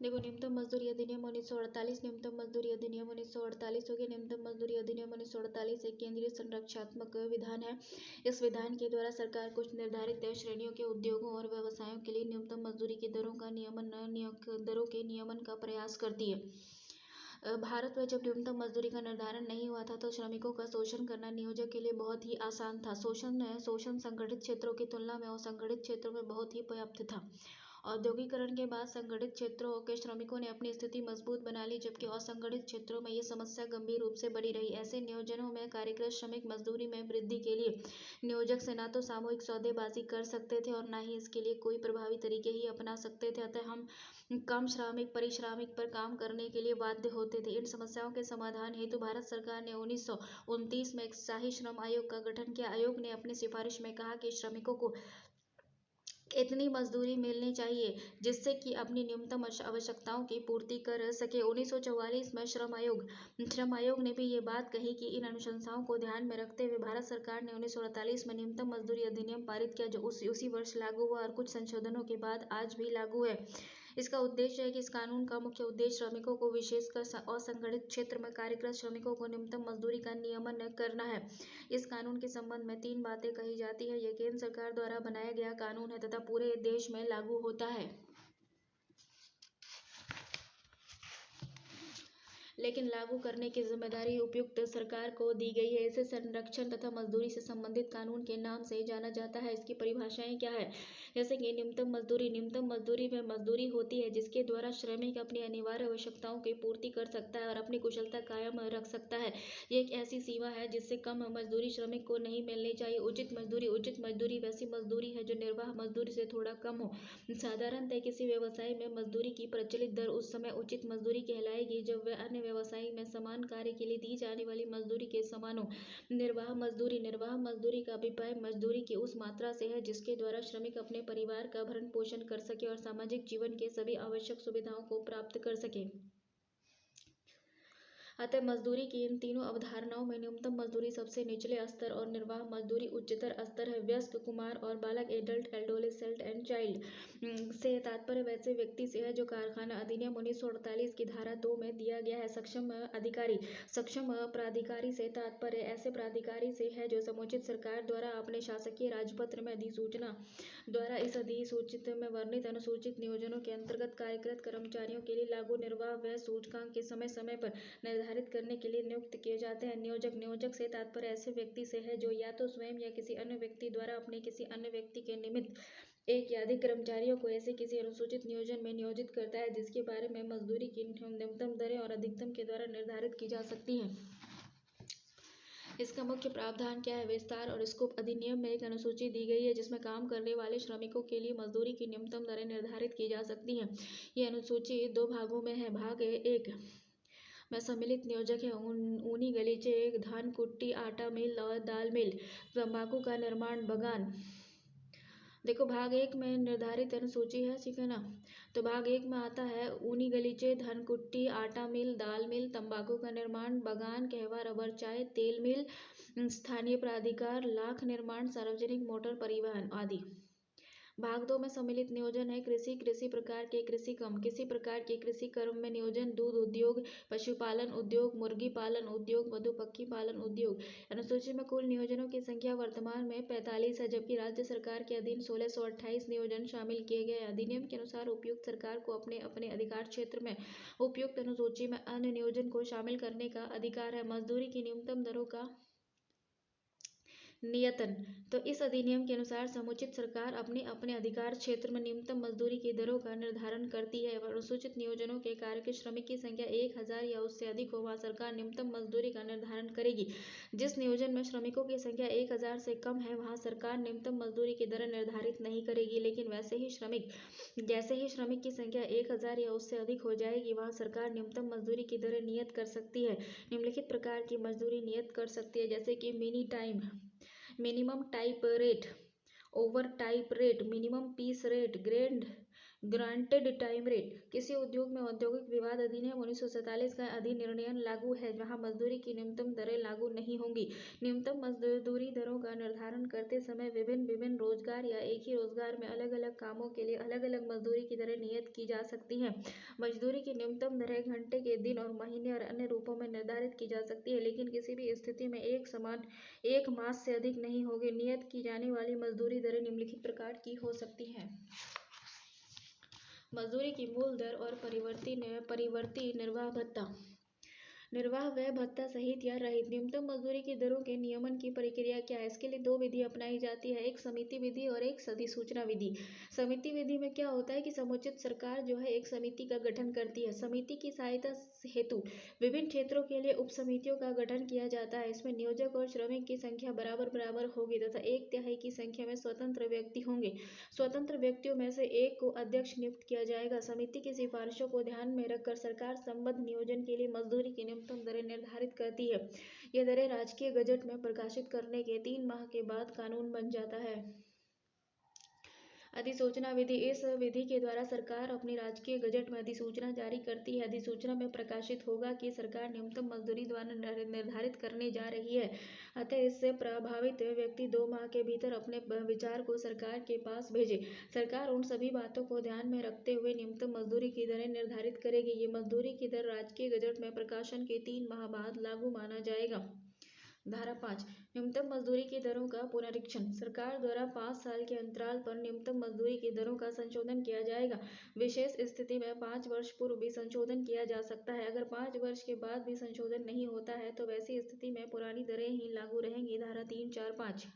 देखो, न्यूनतम मजदूरी अधिनियम 1948, न्यूनतम मजदूरी अधिनियम 1948 हो गया। न्यूनतम मजदूरी अधिनियम 1948 एक केंद्रीय संरक्षणात्मक विधान है। इस विधान के द्वारा सरकार कुछ निर्धारित श्रेणियों के उद्योगों और व्यवसायों के लिए न्यूनतम मजदूरी की दरों के नियमन का प्रयास करती है। भारत में जब न्यूनतम मजदूरी का निर्धारण नहीं हुआ था तो श्रमिकों का शोषण करना नियोजक के लिए बहुत ही आसान था। शोषण संगठित क्षेत्रों की तुलना में असंगठित क्षेत्रों में बहुत ही पर्याप्त था। औद्योगिकरण के बाद संगठित क्षेत्रों के श्रमिकों ने अपनी स्थिति मजबूत बना ली, जबकि असंगठित क्षेत्रों में ये समस्या गंभीर रूप से बनी रही। ऐसे नियोजनों में कार्यरत श्रमिक मजदूरी में वृद्धि के लिए नियोजक से न तो सामूहिक सौदेबाजी कर सकते थे और न ही इसके लिए कोई प्रभावी तरीके ही अपना सकते थे। अतः हम कम श्रमिक परिश्रमिक पर काम करने के लिए बाध्य होते थे। इन समस्याओं के समाधान हेतु भारत सरकार ने 1929 में एक स्थायी श्रम आयोग का गठन किया। आयोग ने अपनी सिफारिश में कहा कि श्रमिकों को इतनी मजदूरी मिलनी चाहिए जिससे कि अपनी न्यूनतम आवश्यकताओं की पूर्ति कर सके। 1944 में श्रम आयोग ने भी ये बात कही कि इन अनुशंसाओं को ध्यान में रखते हुए भारत सरकार ने 1948 में न्यूनतम मजदूरी अधिनियम पारित किया, जो उसी वर्ष लागू हुआ और कुछ संशोधनों के बाद आज भी लागू है। इसका उद्देश्य है कि इस कानून का मुख्य उद्देश्य श्रमिकों को, विशेषकर असंगठित क्षेत्र में कार्यरत श्रमिकों को न्यूनतम मजदूरी का नियमन करना है। इस कानून के संबंध में 3 बातें कही जाती है। यह केंद्र सरकार द्वारा बनाया गया कानून है तथा पूरे देश में लागू होता है, लेकिन लागू करने की जिम्मेदारी उपयुक्त सरकार को दी गई है। इसे संरक्षण तथा मजदूरी से संबंधित कानून के नाम से जाना जाता है। इसकी परिभाषाएं क्या है? जैसे कि न्यूनतम मजदूरी में मजदूरी होती है जिसके द्वारा श्रमिक अपनी अनिवार्य आवश्यकताओं की पूर्ति कर सकता है और अपनी कुशलता कायम रख सकता है। ये एक ऐसी सीमा है जिससे कम मजदूरी श्रमिक को नहीं मिलनी चाहिए। उचित मजदूरी वैसी मजदूरी है जो निर्वाह मजदूरी से थोड़ा कम हो। साधारणतः किसी व्यवसाय में मजदूरी की प्रचलित दर उस समय उचित मजदूरी कहलाएगी जब वह अन्य व्यवसाय में समान कार्य के लिए दी जाने वाली मजदूरी के समान हो। निर्वाह मजदूरी का अभिप्राय मजदूरी की उस मात्रा से है जिसके द्वारा श्रमिक अपने परिवार का भरण पोषण कर सके और सामाजिक जीवन के सभी आवश्यक सुविधाओं को प्राप्त कर सके। अतः मजदूरी की इन तीनों अवधारणाओं में न्यूनतम मजदूरी सबसे निचले स्तर और निर्वाह मजदूरी उच्चतर स्तर है। वयस्क, कुमार और बालक, एडल्ट, एडोलेसेंट एंड चाइल्ड से तात्पर्य वैसे व्यक्ति से है जो कारखाना अधिनियम 1948 की धारा 2 में दिया गया है। सक्षम प्राधिकारी से तात्पर्य ऐसे प्राधिकारी से है जो समुचित सरकार द्वारा अपने शासकीय राजपत्र में अधिसूचना द्वारा इस अधिसूचित में वर्णित अनुसूचित नियोजनों के अंतर्गत कार्यरत कर्मचारियों के लिए लागू निर्वाह व्यय सूचकांक के समय समय पर निर्धारित करने के लिए नियुक्त किए जाते हैं। नियोजक से तात्पर्य ऐसे व्यक्ति से है जो या तो स्वयं या किसी अन्य व्यक्ति द्वारा अपने किसी अन्य व्यक्ति के निमित्त एक या अधिक कर्मचारियों को ऐसे किसी अनुसूचित नियोजन में नियोजित करता है जिसके बारे में मजदूरी की न्यूनतम दरें और अधिकतम के द्वारा निर्धारित की जा सकती हैं। इसका मुख्य प्रावधान क्या है? विस्तार और स्कोप अधिनियम में एक अनुसूची दी गई है जिसमें काम करने वाले श्रमिकों के लिए मजदूरी की न्यूनतम दरें निर्धारित की जा सकती हैं। यह अनुसूची 2 भागों में है। भाग 1 में सम्मिलित नियोजक है। ऊनी गलीचे, धान कुट्टी, आटा मिल और दाल मिल, तंबाकू का निर्माण, बगान। देखो, भाग 1 में निर्धारित अनुसूची है, ठीक है ना। तो भाग 1 में आता है ऊनी गलीचे, धन कुट्टी, आटा मिल, दाल मिल, तंबाकू का निर्माण, बगान, कहवा, रबर, चाय, तेल मिल, स्थानीय प्राधिकार, लाख निर्माण, सार्वजनिक मोटर परिवहन आदि। भाग 2 में सम्मिलित नियोजन है। किसी प्रकार के कृषि कर्म में नियोजन, दूध उद्योग, पशुपालन उद्योग, मुर्गी पालन उद्योग, मधुमक्खी पालन उद्योग। अनुसूची में कुल नियोजनों की संख्या वर्तमान में 45 है, जबकि राज्य सरकार के अधीन 1628 नियोजन शामिल किए गए। अधिनियम के अनुसार उपयुक्त सरकार को अपने अपने अधिकार क्षेत्र में उपयुक्त अनुसूची में अन्य नियोजन को शामिल करने का अधिकार है। मजदूरी की न्यूनतम दरों का नियतन। तो इस अधिनियम के अनुसार समुचित सरकार अपने अपने अधिकार क्षेत्र में न्यूनतम मजदूरी की दरों का निर्धारण करती है। अनुसूचित नियोजनों के कार्य के श्रमिक की संख्या 1000 या उससे अधिक हो वहाँ सरकार न्यूनतम मजदूरी का निर्धारण करेगी। जिस नियोजन में श्रमिकों की संख्या 1000 से कम है वहाँ सरकार न्यूनतम मजदूरी की दरें निर्धारित नहीं करेगी, लेकिन जैसे ही श्रमिक की संख्या 1000 या उससे अधिक हो जाएगी वहाँ सरकार न्यूनतम मजदूरी की दरें नियत कर सकती है। निम्नलिखित प्रकार की मजदूरी नियत कर सकती है, जैसे कि minimum time rate, overtime rate, minimum piece rate, guaranteed time rate. किसी उद्योग में औद्योगिक विवाद अधिनियम 1947 का अधिनिर्णय लागू है, जहां मजदूरी की न्यूनतम दरें लागू नहीं होंगी। न्यूनतम मजदूरी दरों का निर्धारण करते समय विभिन्न रोजगार या एक ही रोजगार में अलग अलग कामों के लिए अलग अलग मजदूरी की दरें नियत की जा सकती हैं। मजदूरी की न्यूनतम दरें घंटे के, दिन और महीने और अन्य रूपों में निर्धारित की जा सकती है, लेकिन किसी भी स्थिति में एक समान एक मास से अधिक नहीं होगी। नियत की जाने वाली मजदूरी दरें निम्नलिखित प्रकार की हो सकती हैं। मजदूरी की मूल दर और परिवर्ती निर्वाह भत्ता। निर्वाह व्यय भत्ता सहित या रहित न्यूनतम मजदूरी की दरों के नियमन की प्रक्रिया क्या है? इसके लिए दो विधि अपनाई जाती है, एक समिति विधि और एक अधिसूचना विधि। समिति विधि में क्या होता है कि समुचित सरकार जो है एक समिति का गठन करती है। समिति की सहायता हेतु विभिन्न क्षेत्रों के लिए उप समितियों का गठन किया जाता है। इसमें नियोजक और श्रमिक की संख्या बराबर होगी तथा 1/3 की संख्या में स्वतंत्र व्यक्ति होंगे। स्वतंत्र व्यक्तियों में से एक को अध्यक्ष नियुक्त किया जाएगा। समिति की सिफारिशों को ध्यान में रखकर सरकार संबद्ध नियोजन के लिए मजदूरी की न्यूनतम दरें निर्धारित करती है। यह दरें राजकीय गजट में प्रकाशित करने के 3 माह के बाद कानून बन जाता है। अधिसूचना विधि। इस विधि के द्वारा सरकार अपनी राजकीय गजट में अधिसूचना जारी करती है। अधिसूचना में प्रकाशित होगा कि सरकार न्यूनतम मजदूरी द्वारा निर्धारित करने जा रही है, अतः इससे प्रभावित व्यक्ति 2 माह के भीतर अपने विचार को सरकार के पास भेजे। सरकार उन सभी बातों को ध्यान में रखते हुए न्यूनतम मजदूरी की दरें निर्धारित करेगी। ये मजदूरी की दर राजकीय गजट में प्रकाशन के 3 माह बाद लागू माना जाएगा। धारा 5 न्यूनतम मजदूरी की दरों का पुनरीक्षण। सरकार द्वारा 5 साल के अंतराल पर न्यूनतम मजदूरी की दरों का संशोधन किया जाएगा। विशेष स्थिति में 5 वर्ष पूर्व भी संशोधन किया जा सकता है। अगर 5 वर्ष के बाद भी संशोधन नहीं होता है तो वैसी स्थिति में पुरानी दरें ही लागू रहेंगी। धारा 3, 4, 5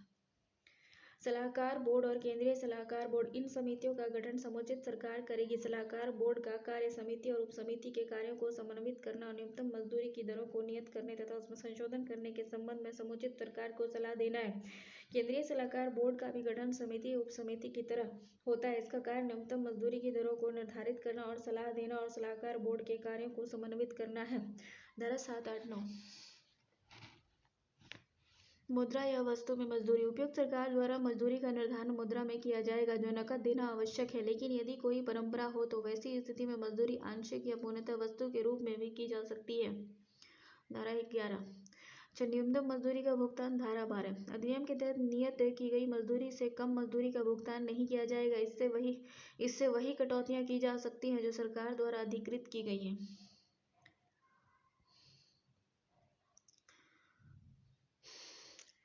सलाहकार बोर्ड और केंद्रीय सलाहकार बोर्ड। इन समितियों का गठन समुचित सरकार करेगी। सलाहकार बोर्ड का कार्य समिति और उपसमिति के कार्यों को समन्वित करना और न्यूनतम मजदूरी की दरों को नियत करने तथा उसमें संशोधन करने के संबंध में समुचित सरकार को सलाह देना है। केंद्रीय सलाहकार बोर्ड का भी गठन समिति उपसमिति की तरह होता है। इसका कार्य न्यूनतम मजदूरी की दरों को निर्धारित करना और सलाह देना और सलाहकार बोर्ड के कार्यों को समन्वित करना है। धारा 7, 8, 9 मुद्रा या वस्तु में मजदूरी। उपयुक्त सरकार द्वारा मजदूरी का निर्धारण मुद्रा में किया जाएगा, जो नकद देना आवश्यक है, लेकिन यदि कोई परंपरा हो तो वैसी स्थिति में मजदूरी आंशिक या पूर्णतः वस्तु के रूप में भी की जा सकती है। धारा 11 न्यूनतम मजदूरी का भुगतान। धारा 12 अधिनियम के तहत नियत की गई मजदूरी से कम मजदूरी का भुगतान नहीं किया जाएगा। इससे वही कटौतियां की जा सकती हैं जो सरकार द्वारा अधिकृत की गई हैं।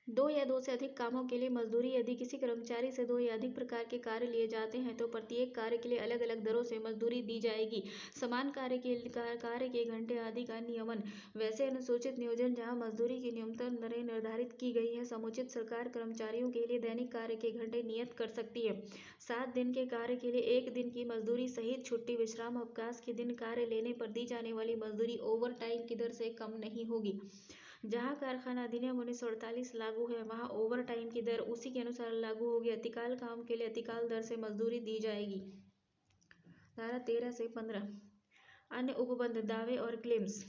2 या 2 से अधिक कामों के लिए मजदूरी। यदि किसी कर्मचारी से 2 या अधिक प्रकार के कार्य लिए जाते हैं तो प्रत्येक कार्य के लिए अलग अलग दरों से मजदूरी दी जाएगी। समान कार्य के घंटे आदि का नियमन। वैसे अनुसूचित नियोजन जहां मजदूरी की न्यूनतम दरें निर्धारित की गई है, समुचित सरकार कर्मचारियों के लिए दैनिक कार्य के घंटे नियत कर सकती है। 7 दिन के कार्य के लिए 1 दिन की मजदूरी सहित छुट्टी, विश्राम, अवकाश के दिन कार्य लेने पर दी जाने वाली मजदूरी ओवर टाइम की दर से कम नहीं होगी। जहां कारखाना अधिनियम 1948 लागू है, वहां ओवर टाइम की दर उसी के अनुसार लागू होगी। अतिकाल काम के लिए अतिकाल दर से मजदूरी दी जाएगी। धारा 13 से 15 अन्य उपबंध, दावे और क्लेम्स।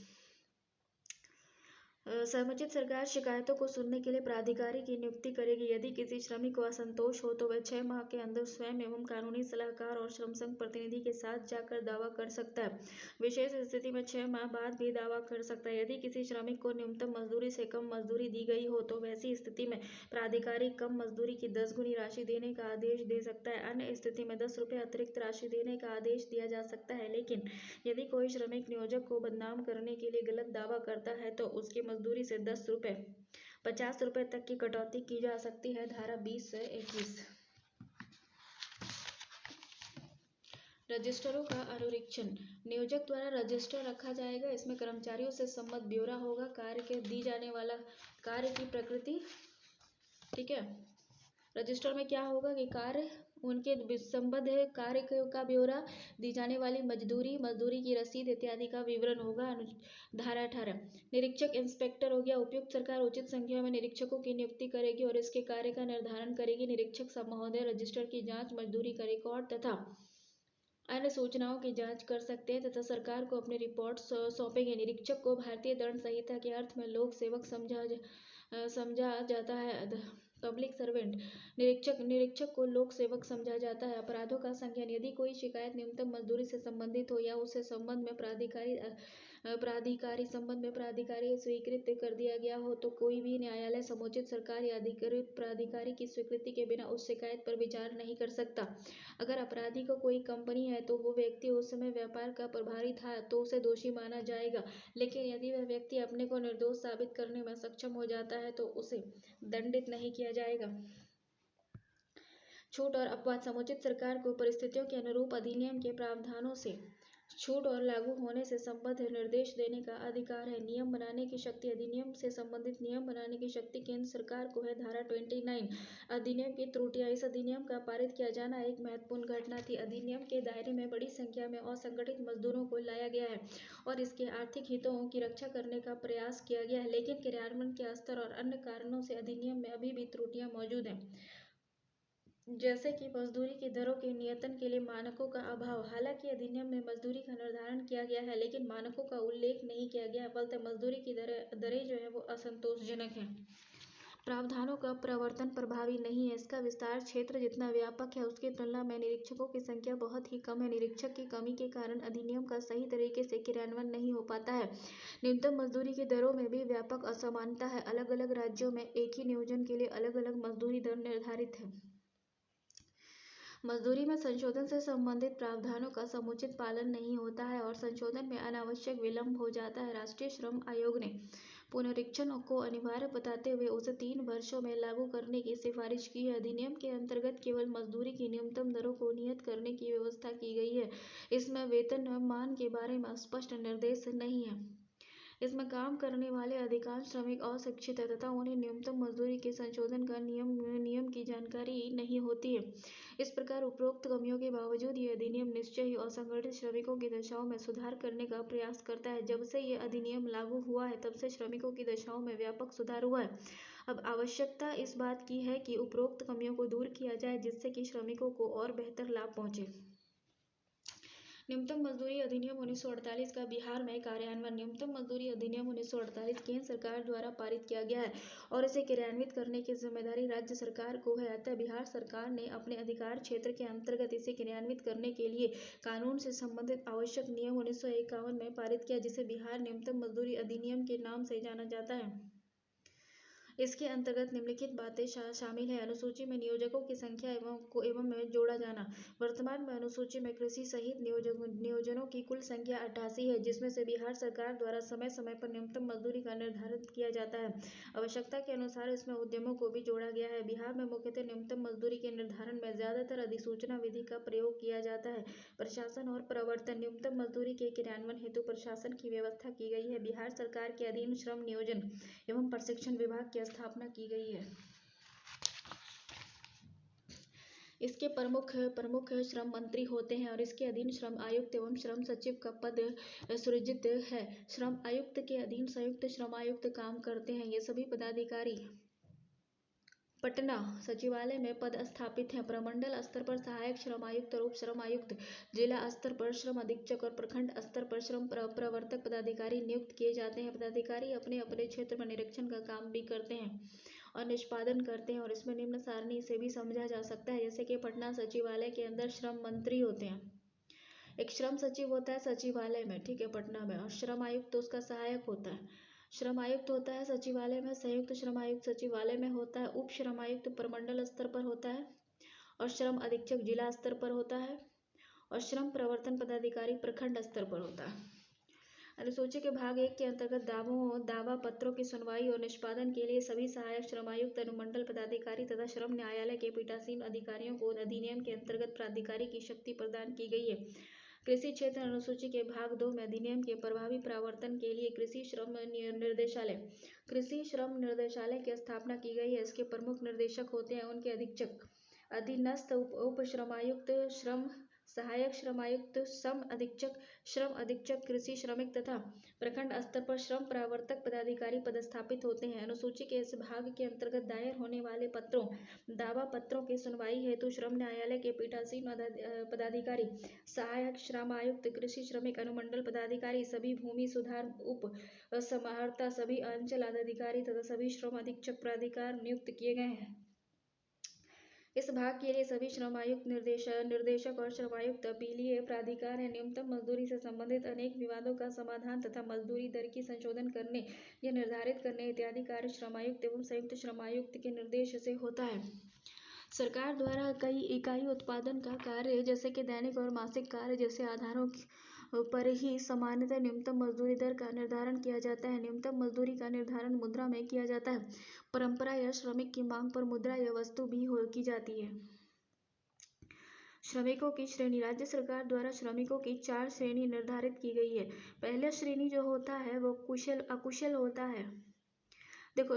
समुचित सरकार शिकायतों को सुनने के लिए प्राधिकारी की नियुक्ति करेगी। यदि किसी श्रमिक को असंतोष हो तो वह 6 माह के अंदर स्वयं एवं कानूनी सलाहकार और श्रम संघ प्रतिनिधि के साथ जाकर दावा कर सकता है। विशेष स्थिति में 6 माह बाद भी दावा कर सकता है। यदि किसी श्रमिक को न्यूनतम मजदूरी से कम मजदूरी दी गई हो तो वैसी स्थिति में प्राधिकारी कम मजदूरी की 10 गुनी राशि देने का आदेश दे सकता है। अन्य स्थिति में 10 रुपये अतिरिक्त राशि देने का आदेश दिया जा सकता है। लेकिन यदि कोई श्रमिक नियोजक को बदनाम करने के लिए गलत दावा करता है तो उसकी मजदूरी से 10 रुपये 50 रुपये तक की कटौती की जा सकती है। धारा 20 से 21 रजिस्टरों का अनुरीक्षण। नियोजक द्वारा रजिस्टर रखा जाएगा। इसमें कर्मचारियों से सम्मत ब्यौरा होगा। कार्य के दी जाने वाला कार्य की प्रकृति, ठीक है। रजिस्टर में क्या होगा कि कार्य उनके संबद्ध कार्य का ब्यौरा, दी जाने वाली मजदूरी की रसीद इत्यादि का विवरण होगा। धारा 18 निरीक्षक इंस्पेक्टर हो गया। उपयुक्त सरकार उचित संख्या में निरीक्षकों की नियुक्ति करेगी और इसके कार्य का निर्धारण करेगी। निरीक्षक सब महोदय रजिस्टर की जांच, मजदूरी का रिकॉर्ड तथा अन्य सूचनाओं की जांच कर सकते हैं तथा सरकार को अपनी रिपोर्ट सौंपेंगे। निरीक्षक को भारतीय दंड संहिता के अर्थ में लोक सेवक समझा जाता है पब्लिक सर्वेंट, निरीक्षक को लोक सेवक समझा जाता है। अपराधों का संज्ञान, यदि कोई शिकायत न्यूनतम मजदूरी से संबंधित हो या उसे संबंध में प्राधिकारी स्वीकृत कर दिया गया हो तो कोई भी न्यायालय समुचित सरकार या अधिकृत प्राधिकारी की स्वीकृति के बिना उस शिकायत पर विचार नहीं कर सकता। अगर अपराधी को कोई कंपनी है तो वो व्यक्ति उस समय व्यापार का प्रभारी था तो उसे दोषी माना जाएगा, लेकिन यदि वह व्यक्ति अपने को निर्दोष साबित करने में सक्षम हो जाता है तो उसे दंडित नहीं किया जाएगा। छूट और अपवाद, समुचित सरकार को परिस्थितियों के अनुरूप अधिनियम के प्रावधानों से छूट और लागू होने से संबद्ध निर्देश देने का अधिकार है। नियम बनाने की शक्ति, अधिनियम से संबंधित नियम बनाने की शक्ति केंद्र सरकार को है। धारा 29 अधिनियम की त्रुटियां, इस अधिनियम का पारित किया जाना एक महत्वपूर्ण घटना थी। अधिनियम के दायरे में बड़ी संख्या में असंगठित मजदूरों को लाया गया है और इसके आर्थिक हितों की रक्षा करने का प्रयास किया गया है, लेकिन क्रियान्वयन के स्तर और अन्य कारणों से अधिनियम में अभी भी त्रुटियां मौजूद हैं, जैसे कि मजदूरी की दरों के नियंत्रण के लिए मानकों का अभाव। हालांकि अधिनियम में मजदूरी का निर्धारण किया गया है लेकिन मानकों का उल्लेख नहीं किया गया है, फलतः मजदूरी की दरें जो है वो असंतोषजनक है। प्रावधानों का प्रवर्तन प्रभावी नहीं है। इसका विस्तार क्षेत्र जितना व्यापक है उसकी तुलना में निरीक्षकों की संख्या बहुत ही कम है। निरीक्षक की कमी के कारण अधिनियम का सही तरीके से क्रियान्वयन नहीं हो पाता है। न्यूनतम मजदूरी की दरों में भी व्यापक असमानता है। अलग अलग राज्यों में एक ही नियोजन के लिए अलग अलग मजदूरी दर निर्धारित है। मजदूरी में संशोधन से संबंधित प्रावधानों का समुचित पालन नहीं होता है और संशोधन में अनावश्यक विलंब हो जाता है। राष्ट्रीय श्रम आयोग ने पुनरीक्षण को अनिवार्य बताते हुए उसे 3 वर्षों में लागू करने की सिफारिश की है। अधिनियम के अंतर्गत केवल मजदूरी की न्यूनतम दरों को नियत करने की व्यवस्था की गई है। इसमें वेतनमान के बारे में स्पष्ट निर्देश नहीं है। इसमें काम करने वाले अधिकांश श्रमिक अशिक्षित हैं तथा उन्हें न्यूनतम मजदूरी के संशोधन का नियम की जानकारी नहीं होती है। इस प्रकार उपरोक्त कमियों के बावजूद ये अधिनियम निश्चय ही असंगठित श्रमिकों की दशाओं में सुधार करने का प्रयास करता है। जब से ये अधिनियम लागू हुआ है तब से श्रमिकों की दशाओं में व्यापक सुधार हुआ है। अब आवश्यकता इस बात की है कि उपरोक्त कमियों को दूर किया जाए जिससे कि श्रमिकों को और बेहतर लाभ पहुंचे। न्यूनतम मजदूरी अधिनियम 1948 का बिहार में कार्यान्वयन। न्यूनतम मजदूरी अधिनियम 1948 केंद्र सरकार द्वारा पारित किया गया है और इसे क्रियान्वित करने की जिम्मेदारी राज्य सरकार को है। अतः बिहार सरकार ने अपने अधिकार क्षेत्र के अंतर्गत इसे क्रियान्वित करने के लिए कानून से संबंधित आवश्यक नियम 1951 में पारित किया, जिसे बिहार न्यूनतम मजदूरी अधिनियम के नाम से जाना जाता है। इसके अंतर्गत निम्नलिखित बातें शामिल है। अनुसूची में नियोजकों की संख्या एवं में जोड़ा जाना। वर्तमान में अनुसूची में कृषि सहित नियोजनों की कुल संख्या 88 है, जिसमें से बिहार सरकार द्वारा समय समय पर न्यूनतम मजदूरी का निर्धारण किया जाता है। आवश्यकता के अनुसार इसमें उद्यमों को भी जोड़ा गया है। बिहार में मुख्यतः न्यूनतम मजदूरी के निर्धारण में ज्यादातर अधिसूचना विधि का प्रयोग किया जाता है। प्रशासन और प्रवर्तन, न्यूनतम मजदूरी के क्रियान्वयन हेतु प्रशासन की व्यवस्था की गई है। बिहार सरकार के अधीन श्रम नियोजन एवं प्रशिक्षण विभाग की स्थापना की गई है। इसके प्रमुख श्रम मंत्री होते हैं और इसके अधीन श्रम आयुक्त एवं श्रम सचिव का पद सृजित है। श्रम आयुक्त के अधीन संयुक्त श्रम आयुक्त काम करते हैं। ये सभी पदाधिकारी पटना सचिवालय में पद स्थापित हैं। प्रमंडल स्तर पर सहायक श्रम आयुक्त और उप श्रम आयुक्त, जिला स्तर पर श्रम अधीक्षक और प्रखंड स्तर पर श्रम प्रवर्तक पदाधिकारी नियुक्त किए जाते हैं। पदाधिकारी अपने अपने क्षेत्र में निरीक्षण का काम भी करते हैं और निष्पादन करते हैं और इसमें निम्न सारणी से भी समझा जा सकता है, जैसे कि पटना सचिवालय के अंदर श्रम मंत्री होते हैं, एक श्रम सचिव होता है सचिवालय में, ठीक है, पटना में, और श्रम आयुक्त तो उसका सहायक होता है। श्रम आयुक्त होता है सचिवालय में, संयुक्त श्रम आयुक्त सचिवालय में होता है, उप श्रम आयुक्त प्रमंडल स्तर पर होता है और श्रम अधीक्षक जिला स्तर पर होता है और श्रम प्रवर्तन पदाधिकारी प्रखंड स्तर पर होता है। अनुसूची के भाग 1 के अंतर्गत दावा पत्रों की सुनवाई और निष्पादन के लिए सभी सहायक श्रम आयुक्त, अनुमंडल पदाधिकारी तथा श्रम न्यायालय के पीठासीन अधिकारियों को अधिनियम के अंतर्गत प्राधिकारी की शक्ति प्रदान की गई है। कृषि क्षेत्र अनुसूची के भाग 2 में अधिनियम के प्रभावी प्रवर्तन के लिए कृषि श्रम निर्देशालय की स्थापना की गई है। इसके प्रमुख निदेशक होते हैं उनके अधीक्षक, अधीनस्थ उप श्रमायुक्त, श्रम सहायक श्रमायुक्त, श्रम अधीक्षक कृषि श्रमिक तथा प्रखंड स्तर पर श्रम प्रवर्तक पदाधिकारी पदस्थापित होते हैं। अनुसूची के इस भाग के अंतर्गत दायर होने वाले दावा पत्रों की सुनवाई हेतु श्रम न्यायालय के पीठासीन पदाधिकारी, सहायक श्रम आयुक्त, कृषि श्रमिक, अनुमंडल पदाधिकारी, सभी भूमि सुधार उप समाहर्ता, सभी अंचल अधिकारी तथा सभी श्रम अधीक्षक प्राधिकार नियुक्त किए गए हैं। इस भाग के लिए सभी श्रम आयुक्त, निर्देशक और श्रम आयुक्त अपीलीय प्राधिकार हैं। न्यूनतम मजदूरी से संबंधित अनेक विवादों का समाधान तथा मजदूरी दर की संशोधन करने या निर्धारित करने इत्यादि कार्य श्रम आयुक्त एवं संयुक्त श्रम आयुक्त के निर्देश से होता है। सरकार द्वारा कई इकाई उत्पादन का कार्य जैसे कि दैनिक और मासिक कार्य जैसे आधारों पर ही सामान्यतः न्यूनतम मजदूरी दर का निर्धारण किया जाता है। न्यूनतम मजदूरी का निर्धारण मुद्रा में किया जाता है। परंपरा या श्रमिक की मांग पर मुद्रा या वस्तु भी की जाती है। श्रमिकों की श्रेणी। राज्य सरकार द्वारा श्रमिकों की 4 श्रेणी निर्धारित की गई है। पहला श्रेणी जो होता है वो कुशल अकुशल होता है। देखो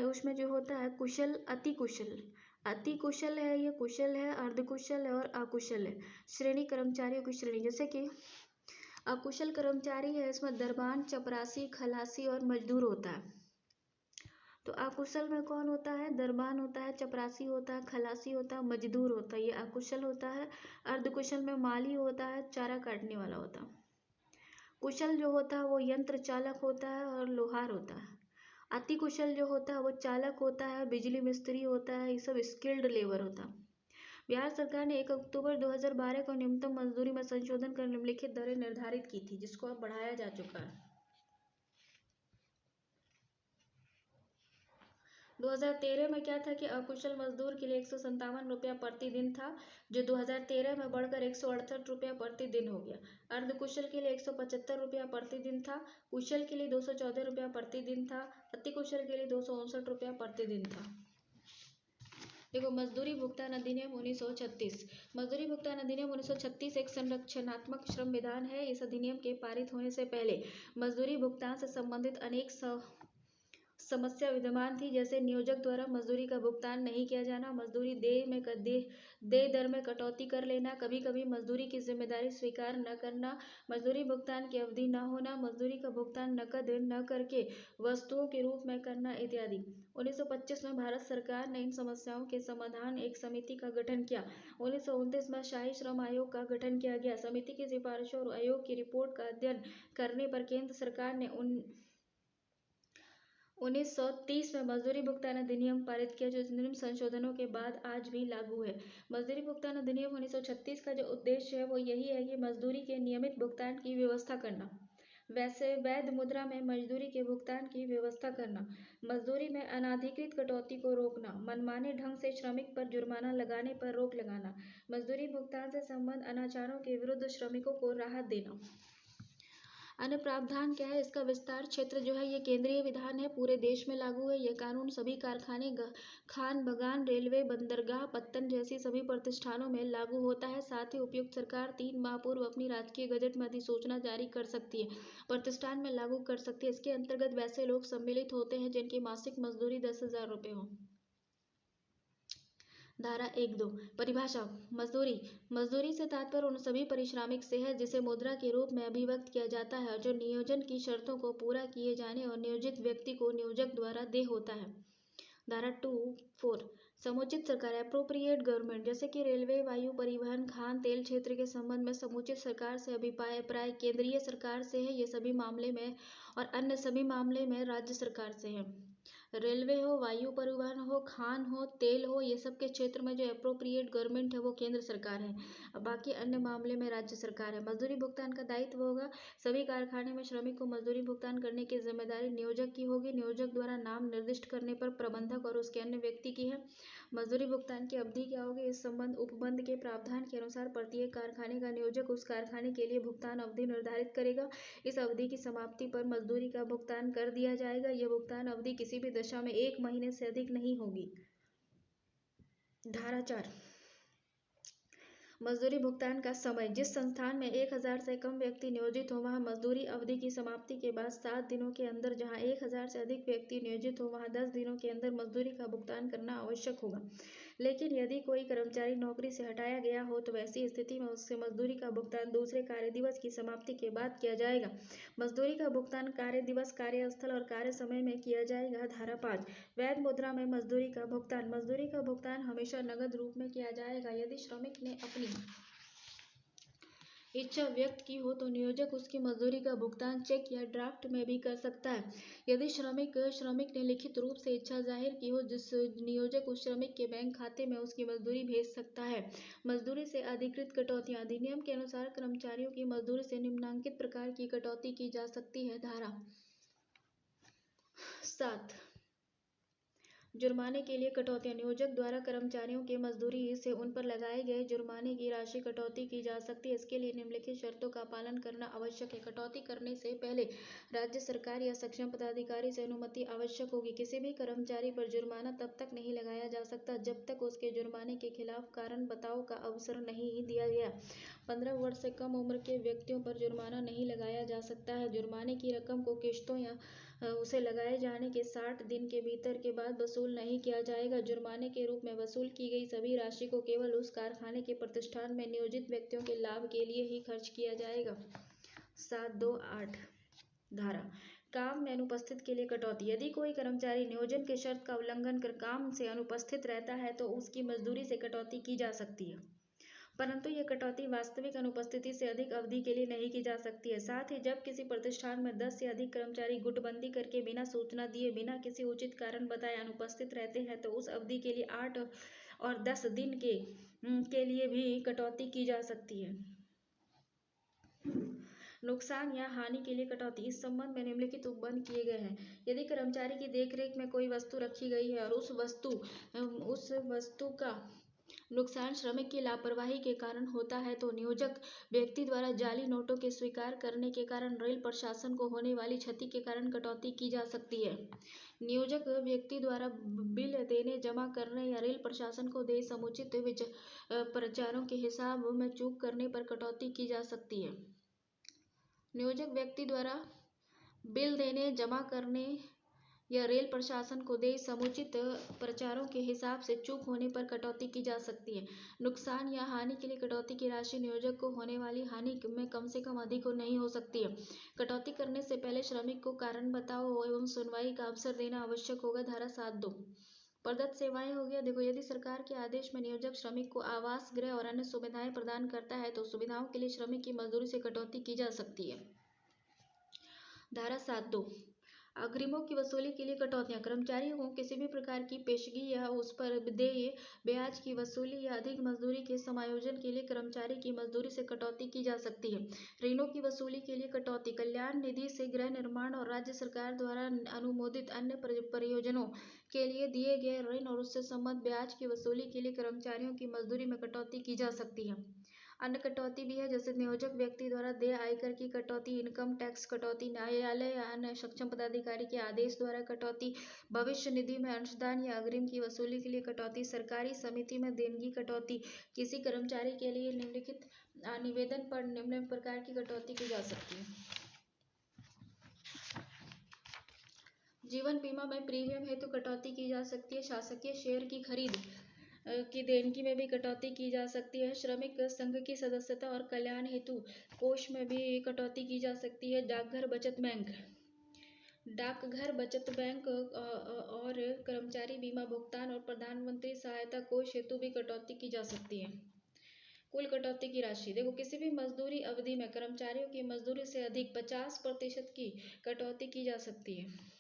उसमें जो होता है कुशल, अति कुशल। अति कुशल है, ये कुशल है, अर्धकुशल है और अकुशल है। श्रेणी कर्मचारियों की श्रेणी, जैसे कि अकुशल कर्मचारी है, इसमें दरबान, चपरासी, खलासी और मजदूर होता है। तो अकुशल में कौन होता है? दरबान होता है, चपरासी होता है, खलासी होता है, मजदूर होता है, ये अकुशल होता है। अर्धकुशल में माली होता है, चारा काटने वाला होता है। कुशल जो होता है वो यंत्र चालक होता है और लोहार होता है। अति कुशल जो होता है वो चालक होता है, बिजली मिस्त्री होता है, ये सब स्किल्ड लेबर होता है। बिहार सरकार ने 1 अक्टूबर 2012 को न्यूनतम मजदूरी में संशोधन कर निम्नलिखित दरें निर्धारित की थी, जिसको अब बढ़ाया जा चुका है। 2013 में क्या था कि अकुशल मजदूर के लिए 157 रुपया प्रतिदिन था, जो 2013 में बढ़कर 168 रुपया प्रतिदिन हो गया। अर्धकुशल के लिए 175 रुपया प्रतिदिन था, कुशल के लिए 214 रुपया प्रतिदिन था, अति कुशल के लिए 259 रुपया प्रतिदिन था। देखो, मजदूरी भुगतान अधिनियम 1936। मजदूरी भुगतान अधिनियम 1936 एक संरक्षणात्मक श्रम विधान है। इस अधिनियम के पारित होने से पहले मजदूरी भुगतान से संबंधित अनेक समस्या विद्यमान थी, जैसे नियोजक द्वारा मजदूरी का भुगतान नहीं किया जाना, मजदूरी देय दर में कटौती कर लेना, कभी कभी मजदूरी की जिम्मेदारी स्वीकार न करना, मजदूरी भुगतान की अवधि न होना, मजदूरी का भुगतान नकद न करके वस्तुओं के रूप में करना इत्यादि। 1925 में भारत सरकार ने इन समस्याओं के समाधान एक समिति का गठन किया। 1929 में शाही श्रम आयोग का गठन किया गया। समिति की सिफारिशों और आयोग की रिपोर्ट का अध्ययन करने पर केंद्र सरकार ने 1930 में मजदूरी भुगतान अधिनियम पारित किया, जो निम्न संशोधनों के बाद आज भी लागू है। मजदूरी भुगतान अधिनियम 1936 का जो उद्देश्य है वो यही है कि मजदूरी के नियमित भुगतान की व्यवस्था करना, वैसे वैध मुद्रा में मजदूरी के भुगतान की व्यवस्था करना, मजदूरी में अनाधिकृत कटौती को रोकना, मनमाने ढंग से श्रमिक पर जुर्माना लगाने पर रोक लगाना, मजदूरी भुगतान से संबंध अनाचारों के विरुद्ध श्रमिकों को राहत देना। अन्य प्रावधान क्या है? इसका विस्तार क्षेत्र जो है ये केंद्रीय विधान है, पूरे देश में लागू है। यह कानून सभी कारखाने, खान बगान, रेलवे, बंदरगाह, पत्तन जैसी सभी प्रतिष्ठानों में लागू होता है। साथ ही उपयुक्त सरकार 3 माह पूर्व अपनी राजकीय गजट में अधिसूचना जारी कर सकती है, प्रतिष्ठान में लागू कर सकती है। इसके अंतर्गत वैसे लोग सम्मिलित होते हैं जिनकी मासिक मजदूरी 10,000 रुपये हो। धारा 1(2) परिभाषा। मजदूरी। मजदूरी से तात्पर्य उन सभी पारिश्रमिक से है जिसे मुद्रा के रूप में अभिव्यक्त किया जाता है और जो नियोजन की शर्तों को पूरा किए जाने और नियोजित व्यक्ति को नियोजक द्वारा देय होता है। धारा 2(4) समुचित सरकार, एप्रोप्रिएट गवर्नमेंट, जैसे कि रेलवे, वायु परिवहन, खान तेल क्षेत्र के संबंध में समुचित सरकार से अभिप्राय केंद्रीय सरकार से है। ये सभी मामले में और अन्य सभी मामले में राज्य सरकार से है। रेलवे हो, वायु परिवहन हो, खान हो, तेल हो, ये सब के क्षेत्र में जो एप्रोप्रिएट गवर्नमेंट है वो केंद्र सरकार है, और बाकी अन्य मामले में राज्य सरकार है। मजदूरी भुगतान का दायित्व होगा। सभी कारखाने में श्रमिक को मजदूरी भुगतान करने की जिम्मेदारी नियोजक की होगी। नियोजक द्वारा नाम निर्दिष्ट करने पर प्रबंधक और उसके अन्य व्यक्ति की है। मजदूरी भुगतान की अवधि क्या होगी? इस संबंध उपबंध के प्रावधान के अनुसार प्रत्येक कारखाने का नियोजक उस कारखाने के लिए भुगतान अवधि निर्धारित करेगा। इस अवधि की समाप्ति पर मजदूरी का भुगतान कर दिया जाएगा। यह भुगतान अवधि किसी भी दशा में 1 महीने से अधिक नहीं होगी। धारा 4 मजदूरी भुगतान का समय। जिस संस्थान में 1000 से कम व्यक्ति नियोजित हो वहां मजदूरी अवधि की समाप्ति के बाद 7 दिनों के अंदर, जहां 1000 से अधिक व्यक्ति नियोजित हो वहां 10 दिनों के अंदर मजदूरी का भुगतान करना आवश्यक होगा। लेकिन यदि कोई कर्मचारी नौकरी से हटाया गया हो तो वैसी स्थिति में उससे मजदूरी का भुगतान दूसरे कार्य दिवस की समाप्ति के बाद किया जाएगा। मजदूरी का भुगतान कार्य दिवस, कार्यस्थल और कार्य समय में किया जाएगा। धारा 5 वैध मुद्रा में मजदूरी का भुगतान। मजदूरी का भुगतान हमेशा नगद रूप में किया जाएगा। यदि श्रमिक ने अपनी इच्छा व्यक्त की हो तो नियोजक उसकी मजदूरी का भुगतान चेक या ड्राफ्ट में भी कर सकता है। यदि श्रमिक ने लिखित रूप से इच्छा जाहिर की हो, जिस नियोजक उस श्रमिक के बैंक खाते में उसकी मजदूरी भेज सकता है। मजदूरी से अधिकृत कटौतियां। अधिनियम के अनुसार कर्मचारियों की मजदूरी से निम्नलिखित प्रकार की कटौती की जा सकती है। धारा 7 जुर्माने के लिए कटौतियां। नियोजक द्वारा कर्मचारियों की मजदूरी से उन पर लगाए गए जुर्माने की राशि कटौती की जा सकती है। इसके लिए निम्नलिखित शर्तों का पालन करना आवश्यक है। कटौती करने से पहले राज्य सरकार या सक्षम पदाधिकारी से अनुमति आवश्यक होगी। किसी भी कर्मचारी पर जुर्माना तब तक नहीं लगाया जा सकता जब तक उसके जुर्माने के खिलाफ कारण बताओ का अवसर नहीं दिया गया। 15 वर्ष से कम उम्र के व्यक्तियों पर जुर्माना नहीं लगाया जा सकता है। जुर्माने की रकम को किश्तों या उसे लगाए जाने के 60 दिन के भीतर के बाद वसूल नहीं किया जाएगा। जुर्माने के रूप में वसूल की गई सभी राशि को केवल उस कारखाने के प्रतिष्ठान में नियोजित व्यक्तियों के लाभ के लिए ही खर्च किया जाएगा। 728 धारा काम में अनुपस्थित के लिए कटौती। यदि कोई कर्मचारी नियोजन के शर्त का उल्लंघन कर काम से अनुपस्थित रहता है तो उसकी मजदूरी से कटौती की जा सकती है, परंतु यह कटौती वास्तविक अनुपस्थिति से अधिक अवधि के लिए नहीं की जा सकती है। साथ ही जब किसी प्रतिष्ठान में 10 से अधिक कर्मचारी गुटबंदी करके बिना सूचना दिए बिना किसी उचित कारण बताए अनुपस्थित रहते हैं तो उस अवधि के लिए 8 और 10 दिन के लिए भी कटौती की जा सकती है। नुकसान या हानि के लिए कटौती। इस संबंध में निम्नलिखित उपबंध किए गए हैं। यदि कर्मचारी की देखरेख में कोई वस्तु रखी गई है और उस वस्तु का नुकसान श्रमिक की लापरवाही के कारण होता है तो नियोजक व्यक्ति द्वारा जाली नोटों के स्वीकार करने के कारण रेल प्रशासन को होने वाली क्षति के कारण कटौती की जा सकती है। नियोजक व्यक्ति द्वारा बिल देने, जमा करने या रेल प्रशासन को देय समुचित प्रचारों के हिसाब में चूक करने पर कटौती की जा सकती है। नियोजक व्यक्ति द्वारा बिल देने, जमा करने या रेल प्रशासन को देय समुचित प्रचारों के हिसाब से चूक होने पर कटौती की जा सकती है। नुकसान या हानि के लिए कटौती की राशि नियोजक को होने वाली हानि में कम से कम अधिक नहीं हो सकती है। कटौती करने से पहले श्रमिक को कारण बताओ एवं सुनवाई का अवसर देना आवश्यक होगा। धारा 7(2) प्रदत्त सेवाएं हो गया। देखो, यदि सरकार के आदेश में नियोजक श्रमिक को आवास, गृह और अन्य सुविधाएं प्रदान करता है तो सुविधाओं के लिए श्रमिक की मजदूरी से कटौती की जा सकती है। धारा 7(2) अग्रिमों की वसूली के लिए कटौतियां। कर्मचारियों को किसी भी प्रकार की पेशगी या उस पर देय ब्याज की वसूली या अधिक मजदूरी के समायोजन के लिए कर्मचारी की मजदूरी से कटौती की जा सकती है। ऋणों की वसूली के लिए कटौती। कल्याण निधि से गृह निर्माण और राज्य सरकार द्वारा अनुमोदित अन्य परियोजनाओं के लिए दिए गए ऋण और उससे संबद्ध ब्याज की वसूली के लिए कर्मचारियों की मजदूरी में कटौती की जा सकती है। अन्य कटौती भी है, जैसे नियोजक व्यक्ति द्वारा देय आयकर की कटौती, इनकम टैक्स कटौती, न्यायालय या अन्य सक्षम पदाधिकारी के आदेश द्वारा कटौती, भविष्य निधि में अंशदान या अग्रिम की वसूली के लिए कटौती, सरकारी समिति में देनगी कटौती। किसी कर्मचारी के लिए निम्नलिखित निवेदन पर निम्न प्रकार की कटौती की जा सकती है। जीवन बीमा में प्रीमियम हेतु कटौती की जा सकती है। शासकीय शेयर की खरीद की देनगी में भी कटौती की जा सकती है। श्रमिक संघ की सदस्यता और कल्याण हेतु कोष में भी कटौती की जा सकती है। डाकघर बचत बैंक और कर्मचारी बीमा भुगतान और प्रधानमंत्री सहायता कोष हेतु भी कटौती की जा सकती है। कुल कटौती की राशि। देखो, किसी भी मजदूरी अवधि में कर्मचारियों की मजदूरी से अधिक 50% की कटौती की जा सकती है।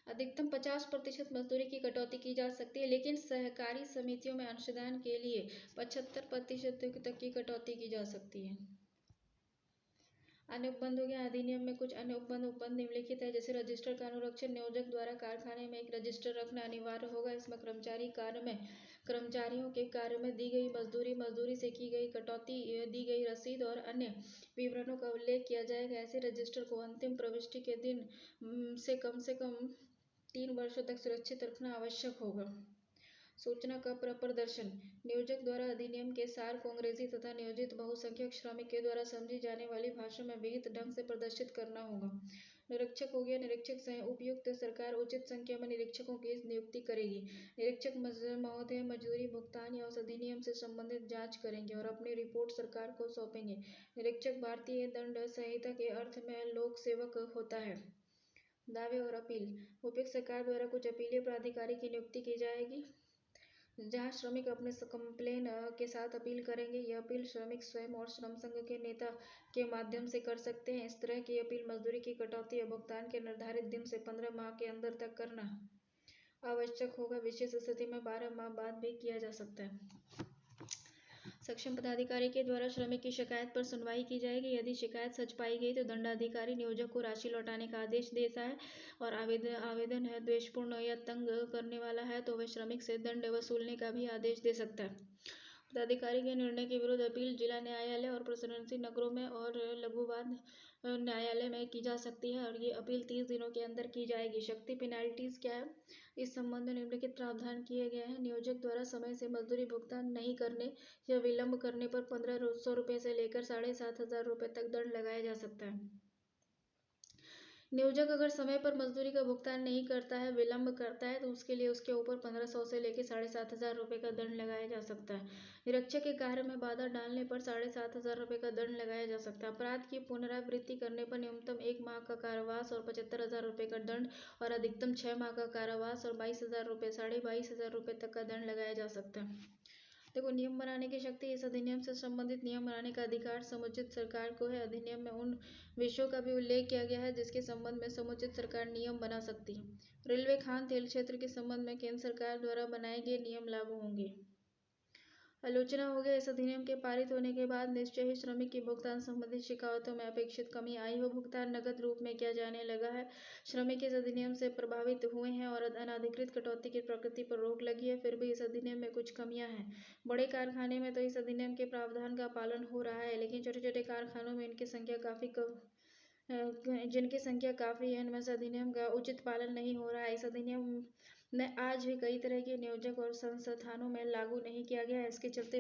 अधिकतम 50% मजदूरी की कटौती की जा सकती है, लेकिन सहकारी समितियों में अंशदान के लिए 75% तक की कटौती की जा सकती है। अन्य उपबंध हो गया। अधिनियम में कुछ अन्य उपबंध निम्नलिखित है, जैसे रजिस्टर का अनुरक्षण। नियोजक द्वारा कारखाने में एक रजिस्टर रखना अनिवार्य होगा। इसमें कर्मचारियों के कार्य में दी गई मजदूरी से की गई कटौती, दी गई रसीद और अन्य विवरणों का उल्लेख किया जाएगा। ऐसे रजिस्टर को अंतिम प्रविष्टि के दिन से कम 3 वर्षों तक सुरक्षित रखना आवश्यक होगा। सूचना का प्रदर्शन। नियोजक द्वारा अधिनियम के सार को अंग्रेजी तथा नियोजित बहुसंख्यक श्रमिक के द्वारा समझी जाने वाली भाषा में विहित ढंग से प्रदर्शित करना होगा। निरीक्षक हो गया। निरीक्षक सह उपयुक्त सरकार उचित संख्या में निरीक्षकों की नियुक्ति करेगी। निरीक्षक महोदय मजदूरी भुगतान या उस अधिनियम से संबंधित जांच करेंगे और अपनी रिपोर्ट सरकार को सौंपेंगे। निरीक्षक भारतीय दंड संहिता के अर्थ में लोक सेवक होता है। दावे और अपील। उपयुक्त सरकार द्वारा कुछ अपीलीय प्राधिकारी की नियुक्ति की जाएगी। जहां श्रमिक अपने कंप्लेन के साथ अपील करेंगे। यह अपील श्रमिक स्वयं और श्रम संघ के नेता के माध्यम से कर सकते हैं। इस तरह की अपील मजदूरी की कटौती या भुगतान के निर्धारित दिन से 15 माह के अंदर तक करना आवश्यक होगा। विशेष स्थिति में 12 माह बाद भी किया जा सकता है। सक्षम पदाधिकारी के द्वारा श्रमिक की शिकायत पर सुनवाई की जाएगी। यदि शिकायत सच पाई गई तो दंडाधिकारी नियोजक को राशि लौटाने का आदेश देता है और आवेदन है द्वेषपूर्ण या तंग करने वाला है तो वह श्रमिक से दंड वसूलने का भी आदेश दे सकता है। पदाधिकारी के निर्णय के विरुद्ध अपील जिला न्यायालय और प्रशासनिक नगरों में और लघुवाद न्यायालय में की जा सकती है और ये अपील 30 दिनों के अंदर की जाएगी। शक्ति पेनाल्टीज क्या है? इस संबंध में निम्नलिखित प्रावधान किए गए हैं। नियोजक द्वारा समय से मजदूरी भुगतान नहीं करने या विलंब करने पर 1500 रुपये से लेकर 7500 रुपये तक दंड लगाया जा सकता है। नियोजक अगर समय पर मजदूरी का भुगतान नहीं करता है, विलंब करता है तो उसके लिए उसके ऊपर 1500 से लेकर 7500 रुपये का दंड लगाया जा सकता है। निरीक्षक के कार्य में बाधा डालने पर 7500 रुपये का दंड लगाया जा सकता है। अपराध की पुनरावृत्ति करने पर न्यूनतम 1 माह का कारावास और 75,000 रुपये का दंड और अधिकतम 6 माह का कारावास और 22,000 रुपये 22,500 रुपये तक का दंड लगाया जा सकता है। देखो, नियम बनाने की शक्ति। इस अधिनियम से संबंधित नियम बनाने का अधिकार समुचित सरकार को है। अधिनियम में उन विषयों का भी उल्लेख किया गया है जिसके संबंध में समुचित सरकार नियम बना सकती है। रेलवे, खान तेल क्षेत्र के संबंध में केंद्र सरकार द्वारा बनाए गए नियम लागू होंगे। आलोचना हो गया। इस अधिनियम के पारित होने के बाद निश्चय ही श्रमिक की भुगतान संबंधी शिकायतों में अपेक्षित कमी आई हो। भुगतान नकद रूप में किया जाने लगा है। श्रमिक इस अधिनियम से प्रभावित हुए हैं और अनाधिकृत कटौती की प्रकृति पर रोक लगी है। फिर भी इस अधिनियम में कुछ कमियां हैं। बड़े कारखाने में तो इस अधिनियम के प्रावधान का पालन हो रहा है, लेकिन छोटे छोटे कारखानों में जिनकी संख्या काफी है, इनमें से अधिनियम का उचित पालन नहीं हो रहा है। इस अधिनियम ने आज भी कई तरह के नियोजक और संस्थानों में लागू नहीं किया गया है। इसके चलते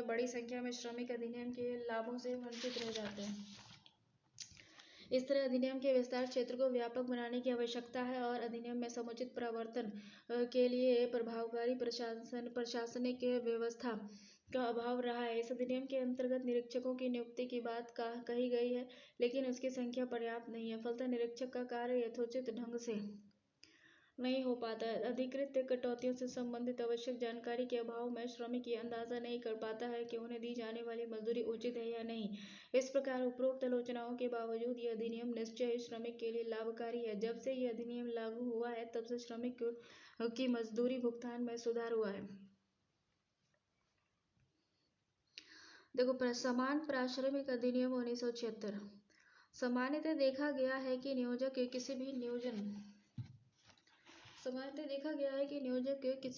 बड़ी संख्या में श्रमिक अधिनियम के लाभों से वंचित रह जाते हैं। इस तरह अधिनियम के विस्तार क्षेत्र को व्यापक बनाने की आवश्यकता है और अधिनियम में समुचित प्रवर्तन के लिए प्रभावकारी प्रशासनिक व्यवस्था का अभाव रहा है। इस अधिनियम के अंतर्गत निरीक्षकों की नियुक्ति की बात कही गई है, लेकिन उसकी संख्या पर्याप्त नहीं है। फलतः निरीक्षक का कार्य यथोचित ढंग से नहीं हो पाता है। अधिकृत कटौतियों से संबंधित आवश्यक जानकारी के अभाव में श्रमिक ये अंदाजा नहीं कर पाता है कि उन्हें दी जाने वाली मजदूरी उचित है या नहीं। इस प्रकार उपरोक्त आलोचनाओं के बावजूद यह अधिनियम निश्चय ही श्रमिक के लिए लाभकारी है। जब से यह अधिनियम लागू हुआ है तब से श्रमिक की मजदूरी भुगतान में सुधार हुआ है। देखो, समान पारिश्रमिक अधिनियम 1976। सामान्यतः देखा गया है कि नियोजक किसी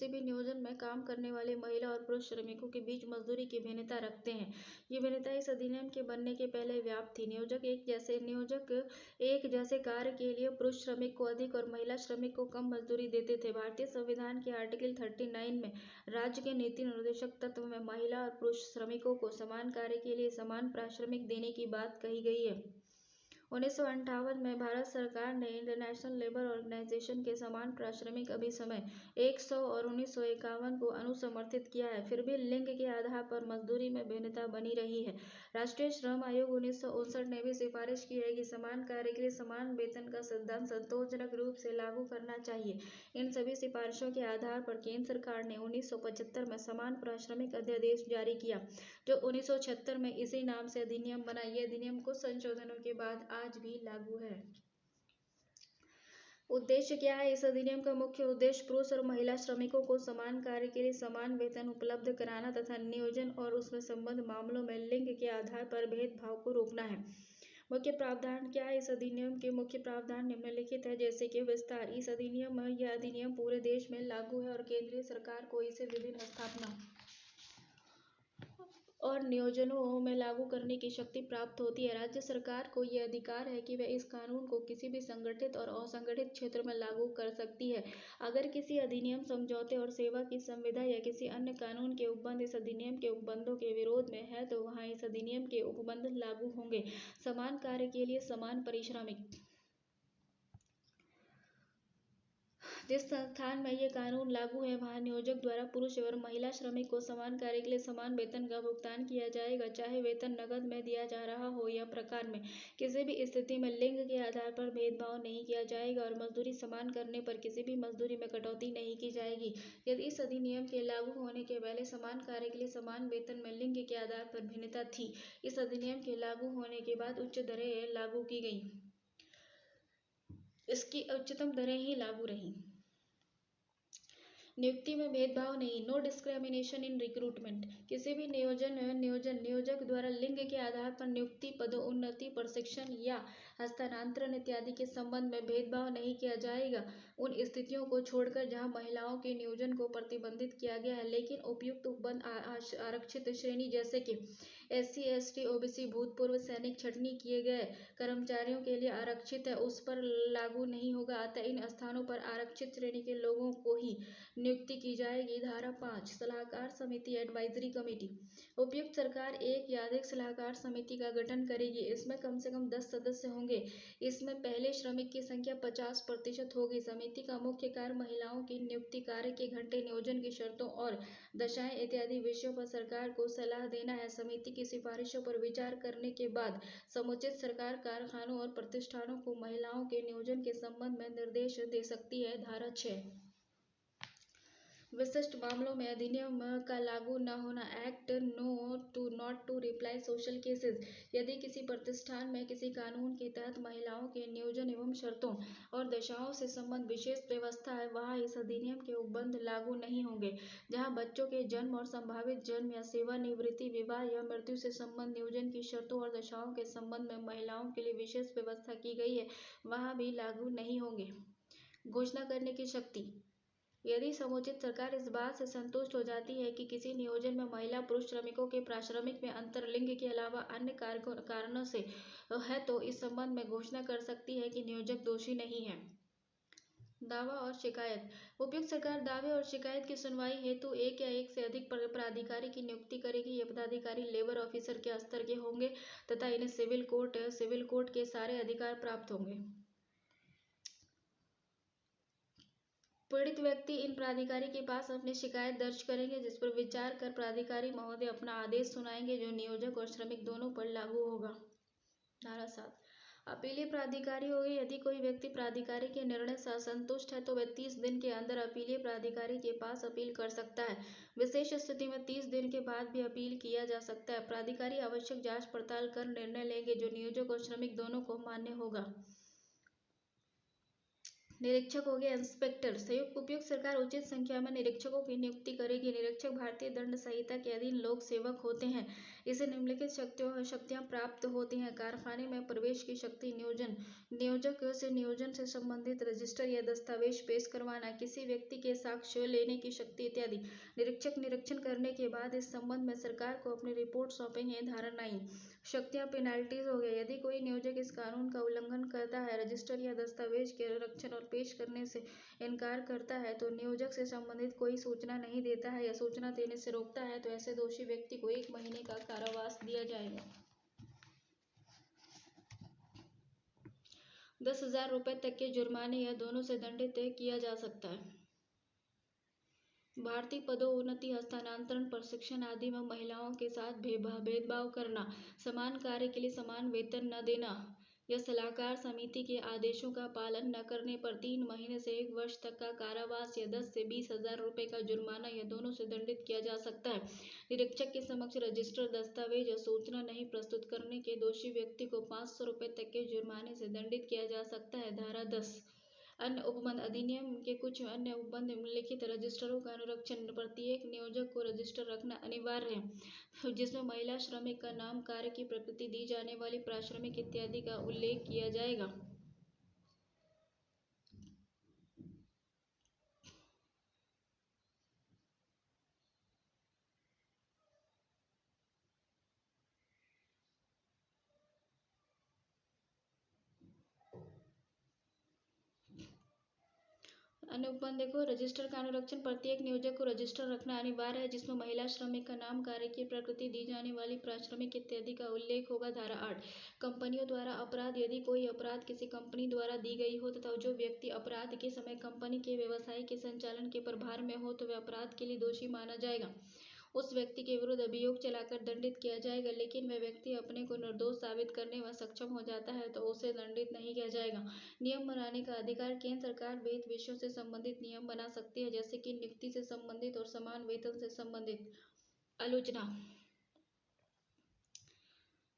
भी नियोजन में काम करने वाले महिला और पुरुष श्रमिकों के बीच मजदूरी की भिन्नता रखते हैं। ये भिन्नता इस अधिनियम के बनने के पहले व्याप्त थी। नियोजक एक जैसे कार्य के लिए पुरुष श्रमिक को अधिक और महिला श्रमिक को कम मजदूरी देते थे। भारतीय संविधान के आर्टिकल 39 में राज्य के नीति निर्देशक तत्व में महिला और पुरुष श्रमिकों को समान कार्य के लिए समान पारिश्रमिक देने की बात कही गई है। 1958 में भारत सरकार ने इंटरनेशनल लेबर ऑर्गेनाइजेशन के समान पारिश्रमिक अभिसमय 100 और 1951 को अनुसमर्थित किया है। फिर भी लिंग के आधार पर मजदूरी में भिन्नता बनी रही है। राष्ट्रीय श्रम आयोग 1959 ने भी सिफारिश की है कि समान कार्य के लिए समान वेतन का सिद्धांत संतोषजनक रूप से लागू करना चाहिए। इन सभी सिफारिशों के आधार पर केंद्र सरकार ने 1975 में समान पारिश्रमिक अध्यादेश जारी किया, जो 1976 में इसी नाम से अधिनियम बना। ये अधिनियम कुछ संशोधनों के बाद आज भी लागू है। उद्देश्य क्या है? इस अधिनियम का मुख्य उद्देश्य पुरुष और महिला श्रमिकों को समान कार्य के लिए समान वेतन उपलब्ध कराना तथा नियोजन और उसमें संबद्ध मामलों में लिंग के आधार पर भेदभाव को रोकना है। मुख्य प्रावधान क्या है? इस अधिनियम के मुख्य प्रावधान निम्नलिखित है, जैसे कि विस्तार। यह अधिनियम पूरे देश में लागू है और केंद्रीय सरकार को इसे विभिन्न स्थापना और नियोजनों में लागू करने की शक्ति प्राप्त होती है। राज्य सरकार को यह अधिकार है कि वह इस कानून को किसी भी संगठित और असंगठित क्षेत्र में लागू कर सकती है। अगर किसी अधिनियम, समझौते और सेवा की संविदा या किसी अन्य कानून के उपबंध इस अधिनियम के उपबंधों के विरोध में है तो वहाँ इस अधिनियम के उपबंध लागू होंगे। समान कार्य के लिए समान पारिश्रमिक। जिस संस्थान में ये कानून लागू है वहाँ नियोजक द्वारा पुरुष और महिला श्रमिक को समान कार्य के लिए समान वेतन का भुगतान किया जाएगा, चाहे वेतन नकद में दिया जा रहा हो या प्रकार में। किसी भी स्थिति में लिंग के आधार पर भेदभाव नहीं किया जाएगा और मजदूरी समान करने पर किसी भी मजदूरी में कटौती नहीं की जाएगी। यदि इस अधिनियम के लागू होने के पहले समान कार्य के लिए समान वेतन में लिंग के आधार पर भिन्नता थी, इस अधिनियम के लागू होने के बाद उच्च दरें लागू की गई। इसकी उच्चतम दरें ही लागू रहीं। नियुक्ति में भेदभाव नहीं, नो डिस्क्रिमिनेशन इन रिक्रूटमेंट। किसी भी नियोजक द्वारा लिंग के आधार पर नियुक्ति, पदोन्नति, प्रशिक्षण या हस्तांतरण इत्यादि के संबंध में भेदभाव नहीं किया जाएगा, उन स्थितियों को छोड़कर जहां महिलाओं के नियोजन को प्रतिबंधित किया गया है, लेकिन उपयुक्त उपबंध आरक्षित श्रेणी जैसे कि SC, ST, OBC, भूतपूर्व सैनिक, छंटनी किए गए कर्मचारियों के लिए आरक्षित है, उस पर लागू नहीं होगा। अतः इन स्थानों पर आरक्षित श्रेणी के लोगों को ही नियुक्ति की जाएगी। धारा 5 सलाहकार समिति एडवाइजरी कमेटी। उपयुक्त सरकार एक या अधिक सलाहकार समिति का गठन करेगी। इसमें कम से कम 10 सदस्य होंगे। इसमें पहले श्रमिक की संख्या 50% होगी। समिति का मुख्य कार्य महिलाओं की नियुक्ति, कार्य के घंटे, नियोजन की शर्तों और दशाएं इत्यादि विषयों पर सरकार को सलाह देना है। समिति की सिफारिशों पर विचार करने के बाद समुचित सरकार कारखानों और प्रतिष्ठानों को महिलाओं के नियोजन के संबंध में निर्देश दे सकती है। धारा 6 विशिष्ट मामलों में अधिनियम का लागू न होना, act not to reply social cases. यदि किसी प्रतिष्ठान में किसी कानून के तहत महिलाओं के नियोजन एवं शर्तों और दशाओं से संबंध विशेष व्यवस्था है, वहाँ इस अधिनियम के उपबंध लागू नहीं होंगे। जहाँ बच्चों के जन्म और संभावित जन्म या सेवानिवृत्ति, विवाह या मृत्यु से संबंध, नियोजन की शर्तों और दशाओं के संबंध में महिलाओं के लिए विशेष व्यवस्था की गई है, वहाँ भी लागू नहीं होंगे। घोषणा करने की शक्ति। यदि समुचित सरकार इस बात से संतुष्ट हो जाती है कि किसी नियोजन में महिला पुरुष श्रमिकों के प्राश्रमिक में अंतर लिंग के अलावा अन्य कारणों से है, तो इस संबंध में घोषणा कर सकती है कि नियोजक दोषी नहीं है। दावा और शिकायत। उपयुक्त सरकार दावे और शिकायत की सुनवाई हेतु एक या एक से अधिक पदाधिकारी की नियुक्ति करेगी। ये पदाधिकारी लेबर ऑफिसर के स्तर के होंगे तथा इन्हें सिविल कोर्ट के सारे अधिकार प्राप्त होंगे। पीड़ित व्यक्ति इन प्राधिकारी के पास अपनी शिकायत दर्ज करेंगे, जिस पर विचार कर प्राधिकारी महोदय अपना आदेश सुनाएंगे, जो नियोजक और श्रमिक दोनों पर लागू होगा। धारा 7 अपीलीय प्राधिकारी होगी। यदि कोई व्यक्ति प्राधिकारी के निर्णय से असंतुष्ट है तो वह 30 दिन के अंदर अपीलीय प्राधिकारी के पास अपील कर सकता है। विशेष स्थिति में 30 दिन के बाद भी अपील किया जा सकता है। प्राधिकारी आवश्यक जांच पड़ताल कर निर्णय लेंगे, जो नियोजक और श्रमिक दोनों को मान्य होगा। निरीक्षक हो गया इंस्पेक्टर। संयुक्त उपयुक्त सरकार उचित संख्या में निरीक्षकों की नियुक्ति करेगी। निरीक्षक भारतीय दंड संहिता के अधीन लोक सेवक होते हैं। इसे निम्नलिखित शक्तियां प्राप्त होती हैं। कारखाने में प्रवेश की शक्ति, नियोजक से नियोजन से संबंधित रजिस्टर या दस्तावेज पेश करवाना, किसी व्यक्ति के साक्ष्य लेने की शक्ति इत्यादि। निरीक्षक निरीक्षण करने के बाद इस संबंध में सरकार को अपनी रिपोर्ट सौंपेंगे। धारा 9 शक्तियां पेनाल्टीज हो गया। यदि कोई नियोजक इस कानून का उल्लंघन करता है, रजिस्टर या दस्तावेज के रक्षण और पेश करने से इनकार करता है, तो नियोजक से संबंधित कोई सूचना नहीं देता है या सूचना देने से रोकता है, तो ऐसे दोषी व्यक्ति को 1 महीने का कारावास दिया जाएगा। 10,000 रुपए तक के जुर्माने या दोनों से दंडित किया जा सकता है। भारतीय पदोन्नति, हस्तांतरण, प्रशिक्षण आदि में महिलाओं के साथ भेदभाव करना, समान कार्य के लिए समान वेतन न देना या सलाहकार समिति के आदेशों का पालन न करने पर 3 महीने से 1 वर्ष तक का कारावास या 10 से 20,000 रुपए का जुर्माना या दोनों से दंडित किया जा सकता है। निरीक्षक के समक्ष रजिस्टर, दस्तावेज या सूचना नहीं प्रस्तुत करने के दोषी व्यक्ति को 500 रुपए तक के जुर्माने से दंडित किया जा सकता है। धारा 10 अन्य उपबंध। अधिनियम के कुछ अन्य उपबंध निम्नलिखित रजिस्टरों का अनुरक्षण। प्रत्येक नियोजक को रजिस्टर रखना अनिवार्य है, जिसमें महिला श्रमिक का नाम, कार्य की प्रकृति, दी जाने वाली पारिश्रमिक इत्यादि का उल्लेख किया जाएगा। अनुबंध देखो, रजिस्टर का अनुरक्षण, प्रत्येक नियोजक को रजिस्टर रखना अनिवार्य है जिसमें महिला श्रमिक का नाम, कार्य की प्रकृति, दी जाने वाली पारिश्रमिक इत्यादि का उल्लेख होगा। धारा 8, कंपनियों द्वारा अपराध, यदि कोई अपराध किसी कंपनी द्वारा दी गई हो तथा जो व्यक्ति अपराध के समय कंपनी के व्यवसाय के संचालन के प्रभार में हो तो वह अपराध के लिए दोषी माना जाएगा। उस व्यक्ति के विरुद्ध अभियोग चलाकर दंडित किया जाएगा, लेकिन वह व्यक्ति अपने को निर्दोष साबित करने में सक्षम हो जाता है तो उसे दंडित नहीं किया जाएगा। नियम बनाने का अधिकार, केंद्र सरकार विविध विषयों से संबंधित नियम बना सकती है, जैसे कि नियुक्ति से संबंधित और समान वेतन से संबंधित। आलोचना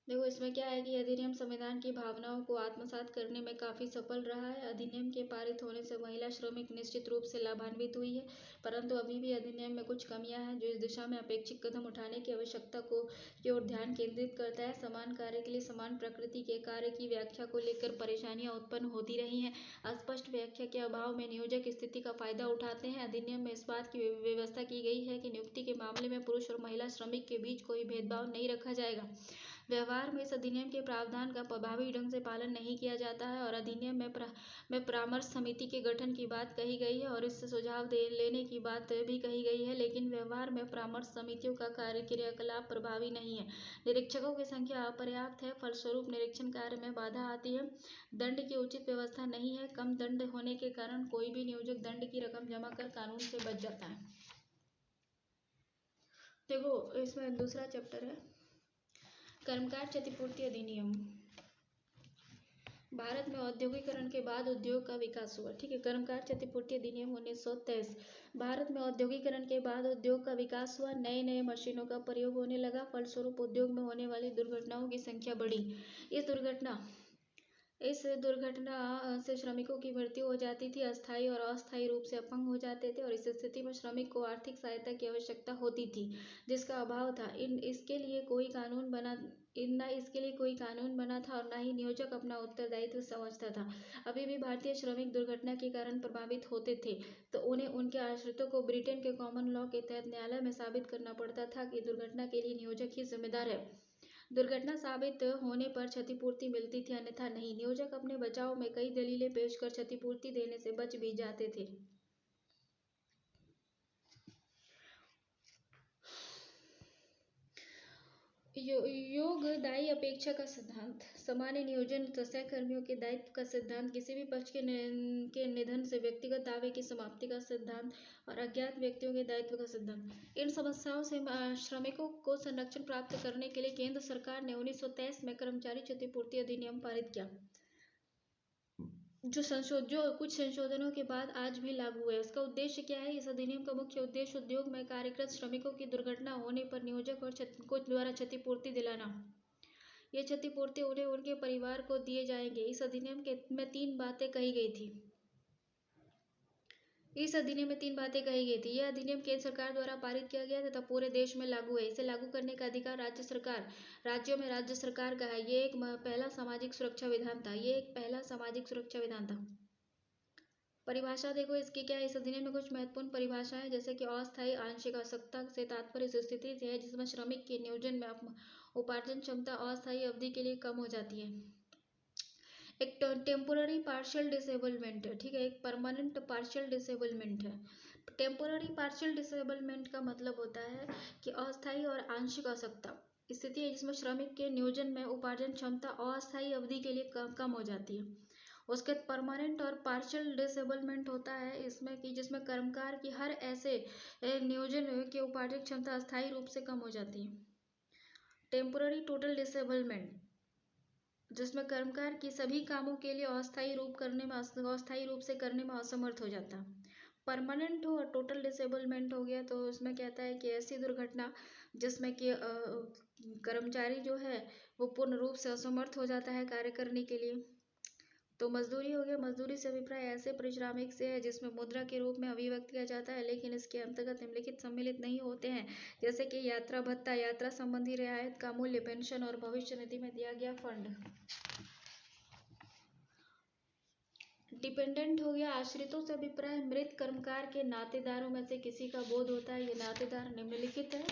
देखो, इसमें क्या है कि अधिनियम संविधान की भावनाओं को आत्मसात करने में काफी सफल रहा है। अधिनियम के पारित होने से महिला श्रमिक निश्चित रूप से लाभान्वित हुई है, परंतु अभी भी अधिनियम में कुछ कमियां हैं जो इस दिशा में अपेक्षित कदम उठाने की आवश्यकता की ओर ध्यान केंद्रित करता है। समान कार्य के लिए समान प्रकृति के कार्य की व्याख्या को लेकर परेशानियां उत्पन्न होती रही हैं। अस्पष्ट व्याख्या के अभाव में नियोजक स्थिति का फायदा उठाते हैं। अधिनियम में इस बात की व्यवस्था की गई है कि नियुक्ति के मामले में पुरुष और महिला श्रमिक के बीच कोई भेदभाव नहीं रखा जाएगा। व्यवहार में इस अधिनियम के प्रावधान का प्रभावी ढंग से पालन नहीं किया जाता है और अधिनियम में परामर्श समिति के गठन की बात कही गई है और इससे सुझाव लेने की बात भी कही गई है, लेकिन व्यवहार में परामर्श समितियों का क्रियाकलाप प्रभावी नहीं है। निरीक्षकों की संख्या अपर्याप्त है, फलस्वरूप निरीक्षण कार्य में बाधा आती है। दंड की उचित व्यवस्था नहीं है, कम दंड होने के कारण कोई भी नियोजक दंड की रकम जमा कर कानून से बच जाता है। देखो, इसमें दूसरा चैप्टर है कर्मकार क्षतिपूर्ति अधिनियम। भारत में औद्योगिकरण के बाद उद्योग का विकास हुआ। ठीक है, कर्मकार क्षतिपूर्ति अधिनियम 1923। भारत में औद्योगिकरण के बाद उद्योग का विकास हुआ, नए नए मशीनों का प्रयोग होने लगा, फलस्वरूप उद्योग में होने वाली दुर्घटनाओं की संख्या बढ़ी। इस दुर्घटना से श्रमिकों की मृत्यु हो जाती थी, अस्थायी और अस्थायी रूप से अपंग हो जाते थे और इस स्थिति में श्रमिक को आर्थिक सहायता की आवश्यकता होती थी जिसका अभाव था। इसके लिए कोई कानून बना था और न ही नियोजक अपना उत्तरदायित्व समझता था। अभी भी भारतीय श्रमिक दुर्घटना के कारण प्रभावित होते थे तो उन्हें उनके आश्रितों को ब्रिटेन के कॉमन लॉ के तहत न्यायालय में साबित करना पड़ता था कि दुर्घटना के लिए नियोजक ही जिम्मेदार है। दुर्घटना साबित होने पर क्षतिपूर्ति मिलती थी, अन्यथा नहीं। नियोजक अपने बचाव में कई दलीलें पेश कर क्षतिपूर्ति देने से बच भी जाते थे। योगदायी अपेक्षा का सिद्धांत, सामान्य नियोजन सहकर्मियों के दायित्व का सिद्धांत, किसी भी पक्ष के निधन से व्यक्तिगत दावे की समाप्ति का सिद्धांत और अज्ञात व्यक्तियों के दायित्व का सिद्धांत। इन समस्याओं से श्रमिकों को संरक्षण प्राप्त करने के लिए केंद्र सरकार ने 1923 में कर्मचारी क्षतिपूर्ति अधिनियम पारित किया, जो कुछ संशोधनों के बाद आज भी लागू है। इसका उद्देश्य क्या है? इस अधिनियम का मुख्य उद्देश्य उद्योग में कार्यरत श्रमिकों की दुर्घटना होने पर नियोजक और को द्वारा क्षतिपूर्ति दिलाना। यह क्षतिपूर्ति उन्हें उनके परिवार को दिए जाएंगे। इस अधिनियम में तीन बातें कही गई थी। यह अधिनियम केंद्र सरकार द्वारा पारित किया गया तथा पूरे देश में लागू है। इसे लागू करने का अधिकार राज्यों में राज्य सरकार का है। ये एक पहला सामाजिक सुरक्षा विधान था। परिभाषा देखो इसकी क्या है। इस अधिनियम में कुछ महत्वपूर्ण परिभाषा है, जैसे कि अस्थायी आंशिक आवश्यकता से तात्पर्य इस स्थिति से है जिसमें श्रमिक के नियोजन में उपार्जन क्षमता अस्थायी अवधि के लिए कम हो जाती है। एक टेम्पोररी पार्शियल डिसेबलमेंट है। ठीक है, एक परमानेंट पार्शियल डिसेबलमेंट है। टेम्पोररी पार्शियल डिसेबलमेंट का मतलब होता है कि अस्थायी और आंशिक अशक्तता स्थिति है जिसमें श्रमिक के नियोजन में उपार्जन क्षमता अस्थायी अवधि के लिए कम हो जाती है। उसके परमानेंट और पार्शियल डिसेबलमेंट होता है इसमें कि जिसमें कर्मकार की हर ऐसे नियोजन के उपार्जन क्षमता अस्थायी रूप से कम हो जाती है। टेम्पोररी टोटल डिसेबलमेंट, जिसमें कर्मकार की सभी कामों के लिए अस्थायी रूप से करने में असमर्थ हो जाता है। परमानेंट हो और टोटल डिसेबलमेंट हो गया तो उसमें कहता है कि ऐसी दुर्घटना जिसमें कि कर्मचारी जो है वो पूर्ण रूप से असमर्थ हो जाता है कार्य करने के लिए। तो मजदूरी हो गया। मजदूरी से अभिप्राय ऐसे पारिश्रमिक से है जिसमें मुद्रा के रूप में अभिव्यक्त किया जाता है, लेकिन इसके अंतर्गत निम्नलिखित सम्मिलित नहीं होते हैं, जैसे कि यात्रा भत्ता, यात्रा संबंधी रियायत का मूल्य, पेंशन और भविष्य निधि में दिया गया फंड। डिपेंडेंट हो गया। आश्रितों से अभिप्राय मृत कर्मकार के नातेदारों में से किसी का बोध होता है। ये नातेदार निम्नलिखित है।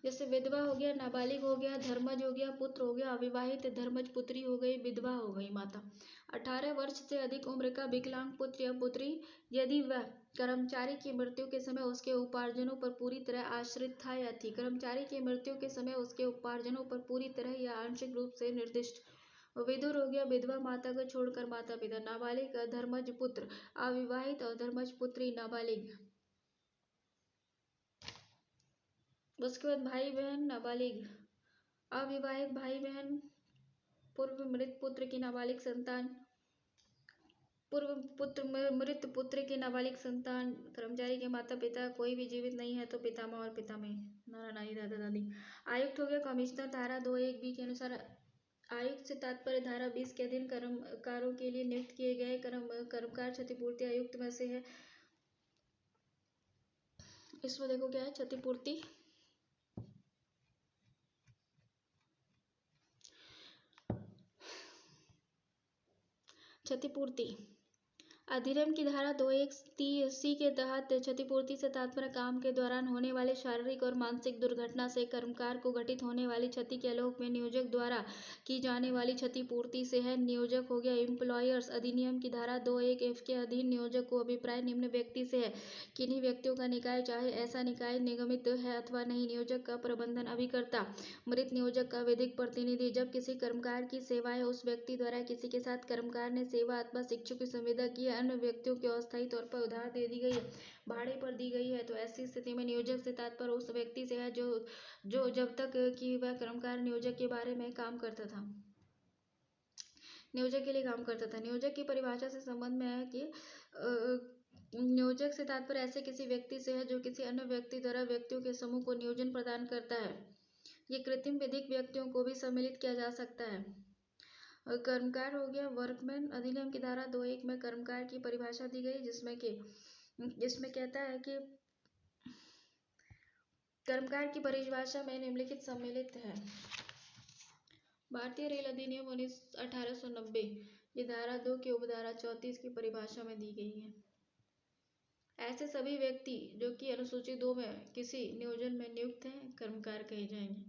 जैसे विधवा हो गया, नाबालिग हो गया, धर्मज हो गया, पुत्र हो गया, अविवाहित धर्मज पुत्री हो गई, विधवा हो गई माता। 18 वर्ष से अधिक उम्र का विकलांग पुत्र या पुत्री यदि वह कर्मचारी की मृत्यु के समय उसके उपार्जनों पर पूरी तरह आश्रित था या थी। कर्मचारी की मृत्यु के समय उसके उपार्जनों पर पूरी तरह या आंशिक रूप से निर्दिष्ट। विधुर हो गया, विधवा माता को छोड़कर माता पिता। नाबालिग धर्मज पुत्र, अविवाहित और धर्मज पुत्री नाबालिग। उसके बाद भाई बहन नाबालिग, अविवाहित भाई बहन, पूर्व मृत पुत्र की नाबालिग संतान, मृत पुत्र की नाबालिग संतान, कर्मचारी के माता पिता कोई भी जीवित नहीं है तो पितामह और पितामही, नाना नानी दादा दादी। आयुक्त हो गया कमिश्नर, धारा 2(1)(b) के अनुसार आयुक्त से तात्पर्य धारा 20 के अधीन कर्मकारों के लिए नियुक्त किए गए कर्मकार क्षतिपूर्ति आयुक्त में से है। इसमें देखो क्या है, क्षतिपूर्ति अधिनियम की धारा 2(1)(c) के तहत क्षतिपूर्ति से तात्पर्य काम के दौरान होने वाले शारीरिक और मानसिक दुर्घटना से कर्मकार को घटित होने वाली क्षति के आलोक में नियोजक द्वारा की जाने वाली क्षतिपूर्ति से है। नियोजक हो गया एम्प्लॉयर्स अधिनियम की धारा 2(1)(f) के अधीन नियोजक को अभिप्राय निम्न व्यक्ति से है, किन्हीं व्यक्तियों का निकाय, चाहे ऐसा निकाय निगमित है अथवा नहीं। नियोजक का प्रबंधन अभिकर्ता, मृत नियोजक का विधिक प्रतिनिधि। जब किसी कर्मकार की सेवाएं उस व्यक्ति द्वारा किसी के साथ कर्मकार ने सेवा अथवा शिक्षु की संविदा की है, अन्य व्यक्तियों को अस्थायी तौर पर उधार दे दी गई है, भाड़े पर दी गई है, तो ऐसी स्थिति में नियोजक से तात्पर्य उस व्यक्ति से है जो जब तक कि वह कर्मकार नियोजक के बारे में काम करता था, नियोजक के लिए काम करता था। नियोजक की परिभाषा से संबंध में है कि नियोजक से तात्पर्य ऐसे किसी व्यक्ति से है जो किसी अन्य व्यक्ति द्वारा व्यक्तियों के समूह को नियोजन प्रदान करता है। ये कृत्रिम विधिक व्यक्तियों को भी सम्मिलित किया जा सकता है। कर्मकार हो गया वर्कमैन अधिनियम की धारा 2(1) में कर्मकार की परिभाषा दी गई, जिसमें कहता है कि कर्मकार की परिभाषा में निम्नलिखित सम्मिलित है। भारतीय रेल अधिनियम 1890 ये धारा 2 की उपधारा 34 की परिभाषा में दी गई है। ऐसे सभी व्यक्ति जो कि अनुसूची 2 में किसी नियोजन में नियुक्त हैं कर्मकार कहे जाएंगे।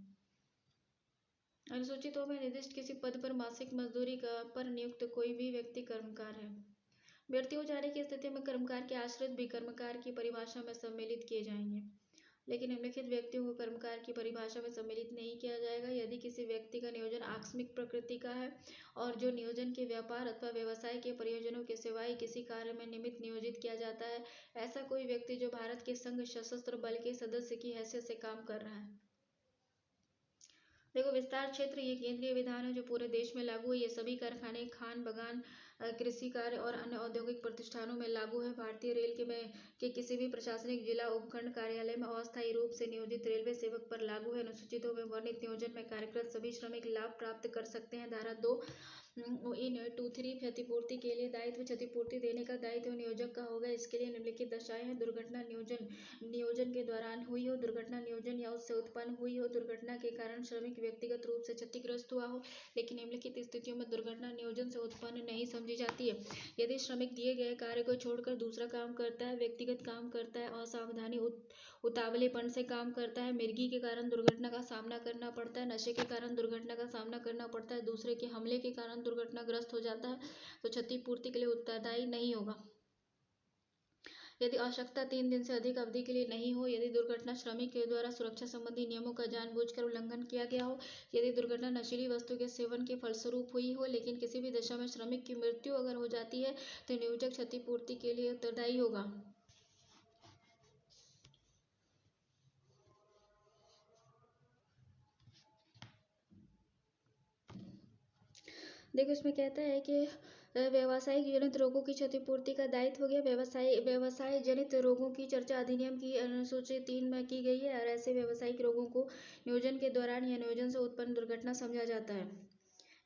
अनुसूची 2 में निर्दिष्ट किसी पद पर मासिक मजदूरी पर नियुक्त कोई भी व्यक्ति कर्मकार है। मृत्यु हो जाने की स्थिति में कर्मकार के आश्रित भी कर्मकार की परिभाषा में सम्मिलित किए जाएंगे, लेकिन निम्नलिखित व्यक्तियों को कर्मकार की परिभाषा में सम्मिलित नहीं किया जाएगा यदि किसी व्यक्ति का नियोजन आकस्मिक प्रकृति का है और जो नियोजन के व्यापार अथवा व्यवसाय के प्रयोजनों के सिवाय किसी कार्य में निमित्त नियोजित किया जाता है। ऐसा कोई व्यक्ति जो भारत के संघ सशस्त्र बल के सदस्य की हैसियत से काम कर रहा है। देखो विस्तार क्षेत्र ये केंद्रीय विधान है जो पूरे देश में लागू है। ये सभी कारखाने, खान बगान, कृषि कार्य और अन्य औद्योगिक प्रतिष्ठानों में लागू है। भारतीय रेल के किसी भी प्रशासनिक जिला उपखंड कार्यालय में अस्थायी रूप से नियोजित रेलवे सेवक पर लागू है। अनुसूचितों में वर्णित नियोजन में कार्यरत सभी श्रमिक लाभ प्राप्त कर सकते हैं। धारा 2 इन 2(3) क्षतिपूर्ति के लिए दायित्व क्षतिपूर्ति देने का दायित्व नियोजक का होगा। इसके लिए निम्नलिखित दशाएं हैं। दुर्घटना नियोजन के दौरान हुई हो, दुर्घटना नियोजन या उससे उत्पन्न हुई हो, दुर्घटना के कारण श्रमिक व्यक्तिगत रूप से क्षतिग्रस्त हुआ हो लेकिन निम्नलिखित स्थितियों में दुर्घटना नियोजन से उत्पन्न नहीं समझी जाती है। यदि श्रमिक दिए गए कार्य को छोड़कर दूसरा काम करता है, व्यक्तिगत काम करता है, असावधानी उतावलेपन से काम करता है, मिर्गी के कारण दुर्घटना का सामना करना पड़ता है, नशे के कारण दुर्घटना का सामना करना पड़ता है, दूसरे के हमले के कारण दुर्घटनाग्रस्त हो जाता है, तो क्षतिपूर्ति के लिए उत्तरदायी नहीं होगा। यदि आवश्यकता 3 दिन से अधिक अवधि के लिए नहीं हो, यदि दुर्घटना श्रमिक के द्वारा सुरक्षा संबंधी नियमों का जानबूझकर उल्लंघन किया गया हो, यदि दुर्घटना नशीली वस्तु के सेवन के फलस्वरूप हुई हो, लेकिन किसी भी दशा में श्रमिक की मृत्यु अगर हो जाती है तो नियोजक क्षतिपूर्ति के लिए उत्तरदायी होगा। देखो इसमें कहता है कि व्यवसायिक जनित रोगों की क्षतिपूर्ति का दायित्व हो गया। व्यवसाय जनित रोगों की चर्चा अधिनियम की अनुसूची 3 में की गई है और ऐसे व्यवसायिक रोगों को नियोजन के दौरान या नियोजन से उत्पन्न दुर्घटना समझा जाता है।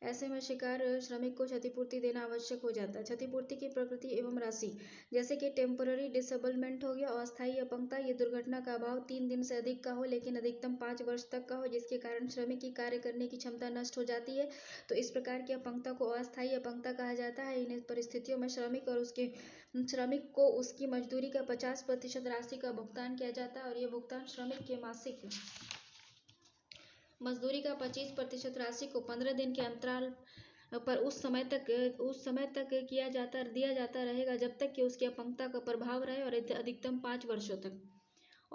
ऐसे में शिकार श्रमिक को क्षतिपूर्ति देना आवश्यक हो जाता है। क्षतिपूर्ति की प्रकृति एवं राशि, जैसे कि टेम्पररी डिसेबलमेंट हो गया, अस्थायी अपंगता, ये दुर्घटना का अभाव 3 दिन से अधिक का हो लेकिन अधिकतम 5 वर्ष तक का हो, जिसके कारण श्रमिक की कार्य करने की क्षमता नष्ट हो जाती है, तो इस प्रकार की अपंगता को अस्थायी अपंगता कहा जाता है। इन परिस्थितियों में श्रमिक को उसकी मजदूरी का 50% राशि का भुगतान किया जाता है और ये भुगतान श्रमिक के मासिक मजदूरी का 25% राशि को 15 दिन के अंतराल पर उस समय तक दिया जाता रहेगा जब तक कि उसकी अपंगता का प्रभाव रहे और अधिकतम 5 वर्षों तक।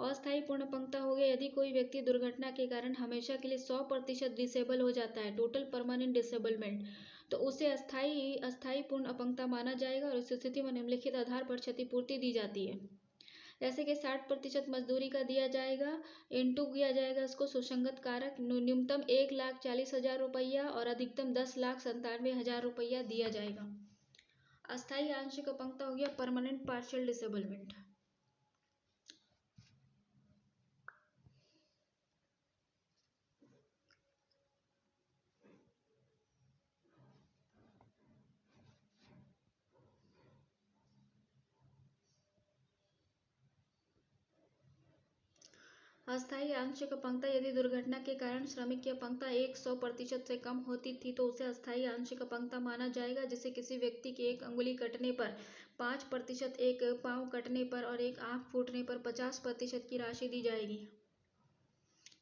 अस्थायी पूर्ण अपंगता हो गया यदि कोई व्यक्ति दुर्घटना के कारण हमेशा के लिए 100% डिसेबल हो जाता है, टोटल परमानेंट डिसेबलमेंट, तो उसे अस्थायी पूर्ण अपंगता माना जाएगा और इस स्थिति में निम्नलिखित आधार पर क्षतिपूर्ति दी जाती है। जैसे कि 60% मजदूरी का दिया जाएगा, इंटू किया जाएगा इसको सुसंगत कारक, न्यूनतम 1,40,000 रुपया और अधिकतम 10,97,000 रुपया दिया जाएगा। अस्थायी आंशिक अपंगता हो गया परमानेंट पार्शियल डिसेबलमेंट। अस्थायी आंशिक अपंगता यदि दुर्घटना के कारण श्रमिक की अपंगता 100% से कम होती थी तो उसे अस्थायी आंशिक अपंगता माना जाएगा, जिसे किसी व्यक्ति की एक अंगुली कटने पर 5%, एक पांव कटने पर और एक आंख फूटने पर 50% की राशि दी जाएगी।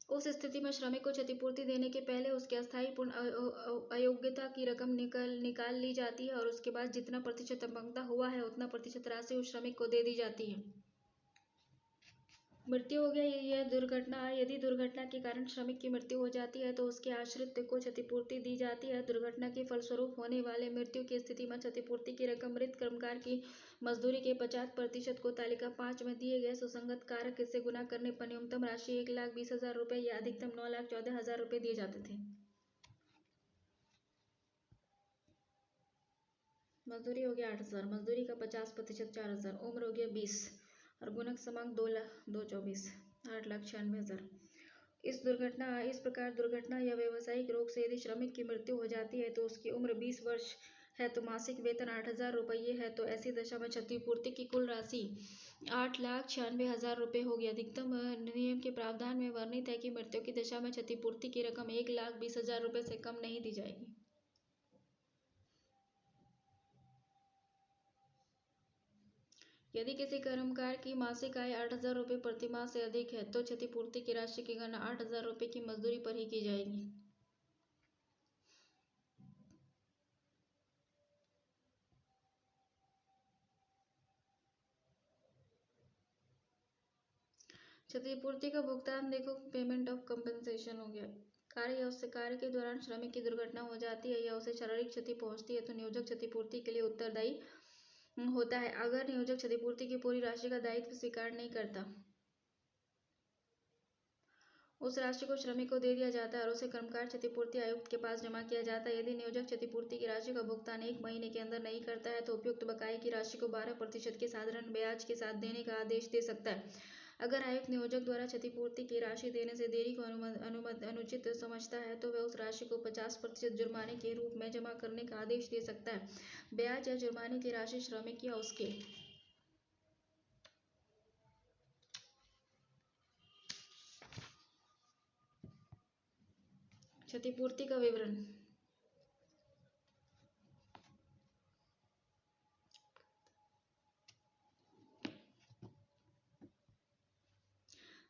उस स्थिति में श्रमिक को क्षतिपूर्ति देने के पहले उसके अस्थायी पूर्ण अयोग्यता की रकम निकाल ली जाती है और उसके बाद जितना प्रतिशत अपंगता हुआ है उतना प्रतिशत राशि उस श्रमिक को दे दी जाती है। मृत्यु हो गया यदि दुर्घटना के कारण श्रमिक की मृत्यु हो जाती है तो उसके आश्रित को क्षतिपूर्ति दी जाती है। दुर्घटना के फलस्वरूप होने वाले मृत्यु की स्थिति में क्षतिपूर्ति की रकम मृत कर्मकार की मजदूरी के 50% को तालिका 5 में दिए गए सुसंगत कारक से गुना करने पर न्यूनतम राशि 1,20,000 रुपये या अधिकतम 9,14,000 रुपये दिए जाते थे। मजदूरी हो गया 8,000, मजदूरी का 50% 4,000, उम्र हो गया 20 और गुणक समांक 2,24, 8,96,000। इस प्रकार दुर्घटना या व्यावसायिक रोग से यदि श्रमिक की मृत्यु हो जाती है तो उसकी उम्र 20 वर्ष है तो मासिक वेतन 8,000 रुपये है, तो ऐसी दशा में क्षतिपूर्ति की कुल राशि 8,96,000 रुपये होगी। अधिकतम नियम के प्रावधान में वर्णित है कि मृत्यु की दशा में क्षतिपूर्ति की रकम 1,20,000 रुपये से कम नहीं दी जाएगी। यदि किसी कर्मकार की मासिक आय 8,000 रुपये प्रति माह से अधिक है तो क्षतिपूर्ति की राशि की गणना 8,000 रुपये की मजदूरी पर ही की जाएगी। क्षतिपूर्ति का भुगतान देखो, पेमेंट ऑफ कंपनसेशन हो गया। कार्य के दौरान श्रमिक की दुर्घटना हो जाती है या उसे शारीरिक क्षति पहुंचती है तो नियोजक क्षतिपूर्ति के लिए उत्तरदायी होता है। अगर नियोजक क्षतिपूर्ति की पूरी राशि का दायित्व स्वीकार नहीं करता, उस राशि को श्रमिक को दे दिया जाता है और उसे कर्मकार क्षतिपूर्ति आयुक्त के पास जमा किया जाता है। यदि नियोजक क्षतिपूर्ति की राशि का भुगतान 1 महीने के अंदर नहीं करता है तो उपयुक्त बकाये की राशि को 12% के साधारण ब्याज के साथ देने का आदेश दे सकता है। अगर आयुक्त नियोजक द्वारा क्षतिपूर्ति की राशि देने से देरी को अनुचित समझता है तो वह उस राशि को 50% जुर्माने के रूप में जमा करने का आदेश दे सकता है। ब्याज या जुर्माने की राशि श्रमिक या उसके क्षतिपूर्ति का विवरण।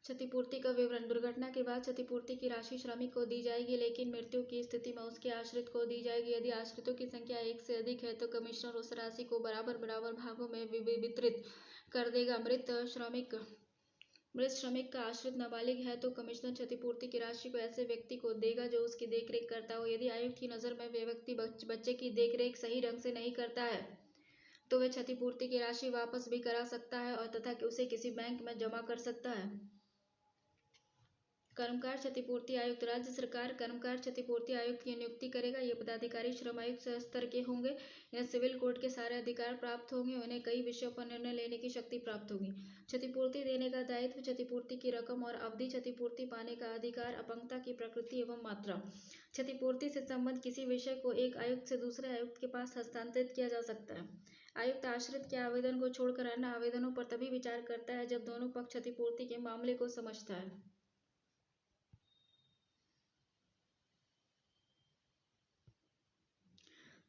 क्षतिपूर्ति का विवरण। दुर्घटना के बाद क्षतिपूर्ति की राशि श्रमिक को दी जाएगी, लेकिन मृत्यु की स्थिति में उसके आश्रित को दी जाएगी। यदि आश्रितों की संख्या 1 से अधिक है तो कमिश्नर उस राशि को बराबर भागों में वितरित कर देगा। मृत श्रमिक का आश्रित नाबालिग है तो कमिश्नर क्षतिपूर्ति की राशि को ऐसे व्यक्ति को देगा जो उसकी देखरेख करता हो। यदि आयुक्त की नज़र में वह व्यक्ति बच्चे की देखरेख सही ढंग से नहीं करता है तो वह क्षतिपूर्ति की राशि वापस भी करा सकता है और तथा उसे किसी बैंक में जमा कर सकता है। कर्मकार क्षतिपूर्ति आयुक्त। राज्य सरकार कर्मकार क्षतिपूर्ति आयुक्त की नियुक्ति करेगा। ये पदाधिकारी श्रम आयुक्त स्तर के होंगे। इन्हें सिविल कोड के सारे अधिकार प्राप्त होंगे। उन्हें कई विषयों पर निर्णय लेने की शक्ति प्राप्त होगी। क्षतिपूर्ति देने का दायित्व, क्षतिपूर्ति की रकम और अवधि, क्षतिपूर्ति पाने का अधिकार, अपंगता की प्रकृति एवं मात्रा। क्षतिपूर्ति से संबंध किसी विषय को एक आयुक्त से दूसरे आयुक्त के पास हस्तांतरित किया जा सकता है। आयुक्त आश्रित के आवेदन को छोड़कर अन्य आवेदनों पर तभी विचार करता है जब दोनों पक्ष क्षतिपूर्ति के मामले को समझता है।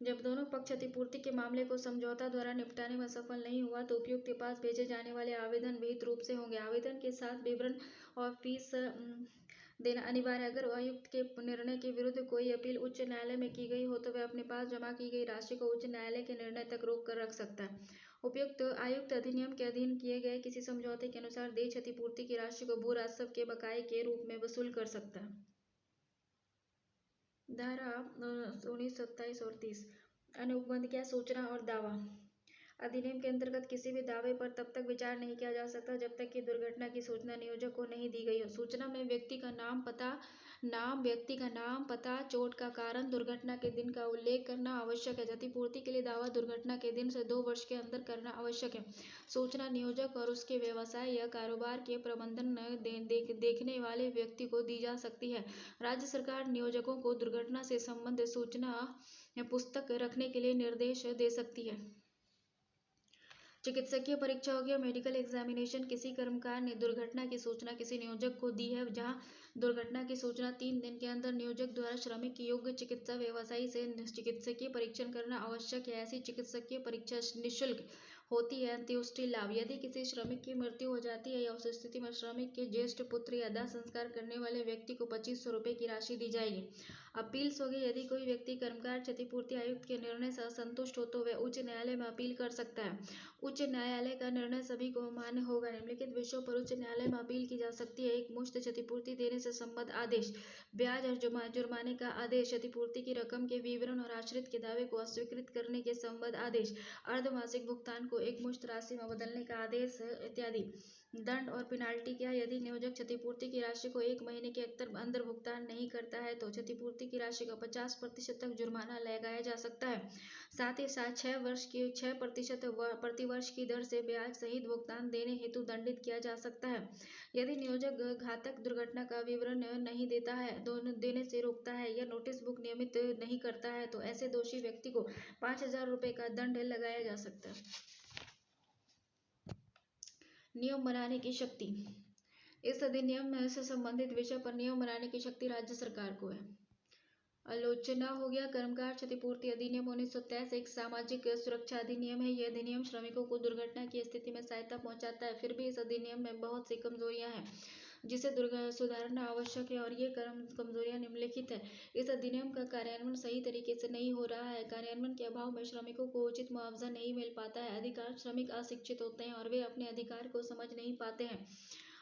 जब दोनों पक्ष क्षतिपूर्ति के मामले को समझौता द्वारा निपटाने में सफल नहीं हुआ तो उपयुक्त के पास भेजे जाने वाले आवेदन विहित रूप से होंगे। आवेदन के साथ विवरण और फीस देना अनिवार्य है। अगर आयुक्त के निर्णय के विरुद्ध कोई अपील उच्च न्यायालय में की गई हो तो वह अपने पास जमा की गई राशि को उच्च न्यायालय के निर्णय तक रोक कर रख सकता है। उपयुक्त आयुक्त अधिनियम के अधीन किए गए किसी समझौते के अनुसार देय क्षतिपूर्ति की राशि को भू राजस्व के बकाये के रूप में वसूल कर सकता है। धारा 1927 और 30 अनुबंध क्या सूचना और दावा अधिनियम के अंतर्गत किसी भी दावे पर तब तक विचार नहीं किया जा सकता जब तक कि दुर्घटना की सूचना नियोजक को नहीं दी गई हो। सूचना में व्यक्ति का नाम पता चोट का कारण दुर्घटना के दिन का उल्लेख करना आवश्यक है। क्षतिपूर्ति के लिए दावा दुर्घटना के दिन से 2 वर्ष के अंदर करना आवश्यक है। सूचना नियोजक और उसके व्यवसाय या कारोबार के प्रबंधन देखने वाले व्यक्ति को दी जा सकती है। राज्य सरकार नियोजकों को दुर्घटना से संबंधित सूचना पुस्तक रखने के लिए निर्देश दे सकती है। चिकित्सकीय परीक्षा हो गया मेडिकल एग्जामिनेशन। किसी कर्मकार ने दुर्घटना की सूचना किसी नियोजक को दी है जहां दुर्घटना की सूचना 3 दिन के अंदर नियोजक द्वारा श्रमिक योग्य चिकित्सा व्यवसायी से चिकित्सकीय परीक्षण करना आवश्यक है। ऐसी चिकित्सकीय परीक्षा निःशुल्क होती है। अंत्योष्टि लाभ यदि किसी श्रमिक की मृत्यु हो जाती है या उस स्थिति में श्रमिक के ज्येष्ठ पुत्र या दाह संस्कार करने वाले व्यक्ति को 2500 रुपये की राशि दी जाएगी। अपील्स हो गई यदि कोई व्यक्ति कर्मकार क्षतिपूर्ति आयुक्त के निर्णय से असंतुष्ट हो तो वह उच्च न्यायालय में अपील कर सकता है। उच्च न्यायालय का निर्णय सभी को मान्य होगा। निम्नलिखित विषयों पर उच्च न्यायालय में अपील की जा सकती है। एक मुश्त क्षतिपूर्ति देने से संबद्ध आदेश, ब्याज और जुर्माने का आदेश, क्षतिपूर्ति की रकम के विवरण और आश्रित के दावे को अस्वीकृत करने के संबद्ध आदेश, अर्धमासिक भुगतान को एक मुश्त राशि में बदलने का आदेश इत्यादि। दंड और पेनाल्टी क्या यदि नियोजक क्षतिपूर्ति की राशि को 1 महीने के अंदर भुगतान नहीं करता है तो क्षतिपूर्ति की राशि का 50% तक जुर्माना लगाया जा सकता है। साथ ही साथ 6% प्रतिवर्ष की दर से ब्याज सहित भुगतान देने हेतु दंडित किया जा सकता है। यदि नियोजक घातक दुर्घटना का विवरण नहीं देता है, देने से रोकता है या नोटिस बुक नियमित नहीं करता है तो ऐसे दोषी व्यक्ति को 5000 रुपये का दंड लगाया जा सकता है। नियम बनाने की शक्ति इस अधिनियम से संबंधित विषय पर नियम बनाने की शक्ति राज्य सरकार को है। आलोचना हो गया कर्मकार क्षतिपूर्ति अधिनियम 1923 एक सामाजिक सुरक्षा अधिनियम है। यह अधिनियम श्रमिकों को दुर्घटना की स्थिति में सहायता पहुंचाता है। फिर भी इस अधिनियम में बहुत सी कमजोरियां हैं जिसे सुधारना आवश्यक है और ये कमजोरियां निम्नलिखित है। इस अधिनियम का कार्यान्वयन सही तरीके से नहीं हो रहा है। कार्यान्वयन के अभाव में श्रमिकों को उचित मुआवजा नहीं मिल पाता है। अधिकांश श्रमिक अशिक्षित होते हैं और वे अपने अधिकार को समझ नहीं पाते हैं।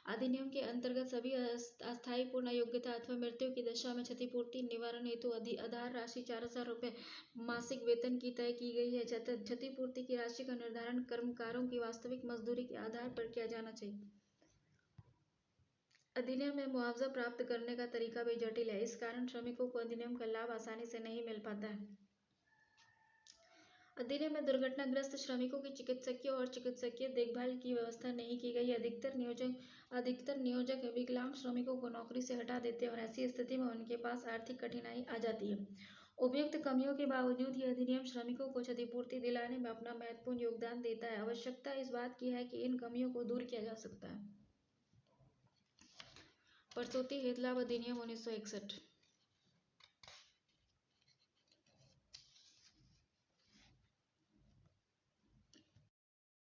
अधिनियम के अंतर्गत सभी अस्थायी पूर्ण योग्यता अथवा मृत्यु की दशा में क्षतिपूर्ति निवारण हेतु आधार राशि 4000 रुपये मासिक वेतन की तय की गई है। क्षतिपूर्ति की राशि का निर्धारण कर्मकारों की वास्तविक मजदूरी के आधार पर किया जाना चाहिए। अधिनियम में मुआवजा प्राप्त करने का तरीका भी जटिल है। इस कारण श्रमिकों को अधिनियम का लाभ आसानी से नहीं मिल पाता है। अधिनियम में दुर्घटनाग्रस्त श्रमिकों की चिकित्सकीय और चिकित्सकीय देखभाल की व्यवस्था नहीं की गई है। अधिकतर नियोजक विकलांग श्रमिकों को नौकरी से हटा देते हैं और ऐसी स्थिति में उनके पास आर्थिक कठिनाई आ जाती है। उपयुक्त कमियों के बावजूद यह अधिनियम श्रमिकों को क्षतिपूर्ति दिलाने में अपना महत्वपूर्ण योगदान देता है। आवश्यकता इस बात की है कि इन कमियों को दूर किया जा सकता है। प्रसूति हित लाभ अधिनियम 1961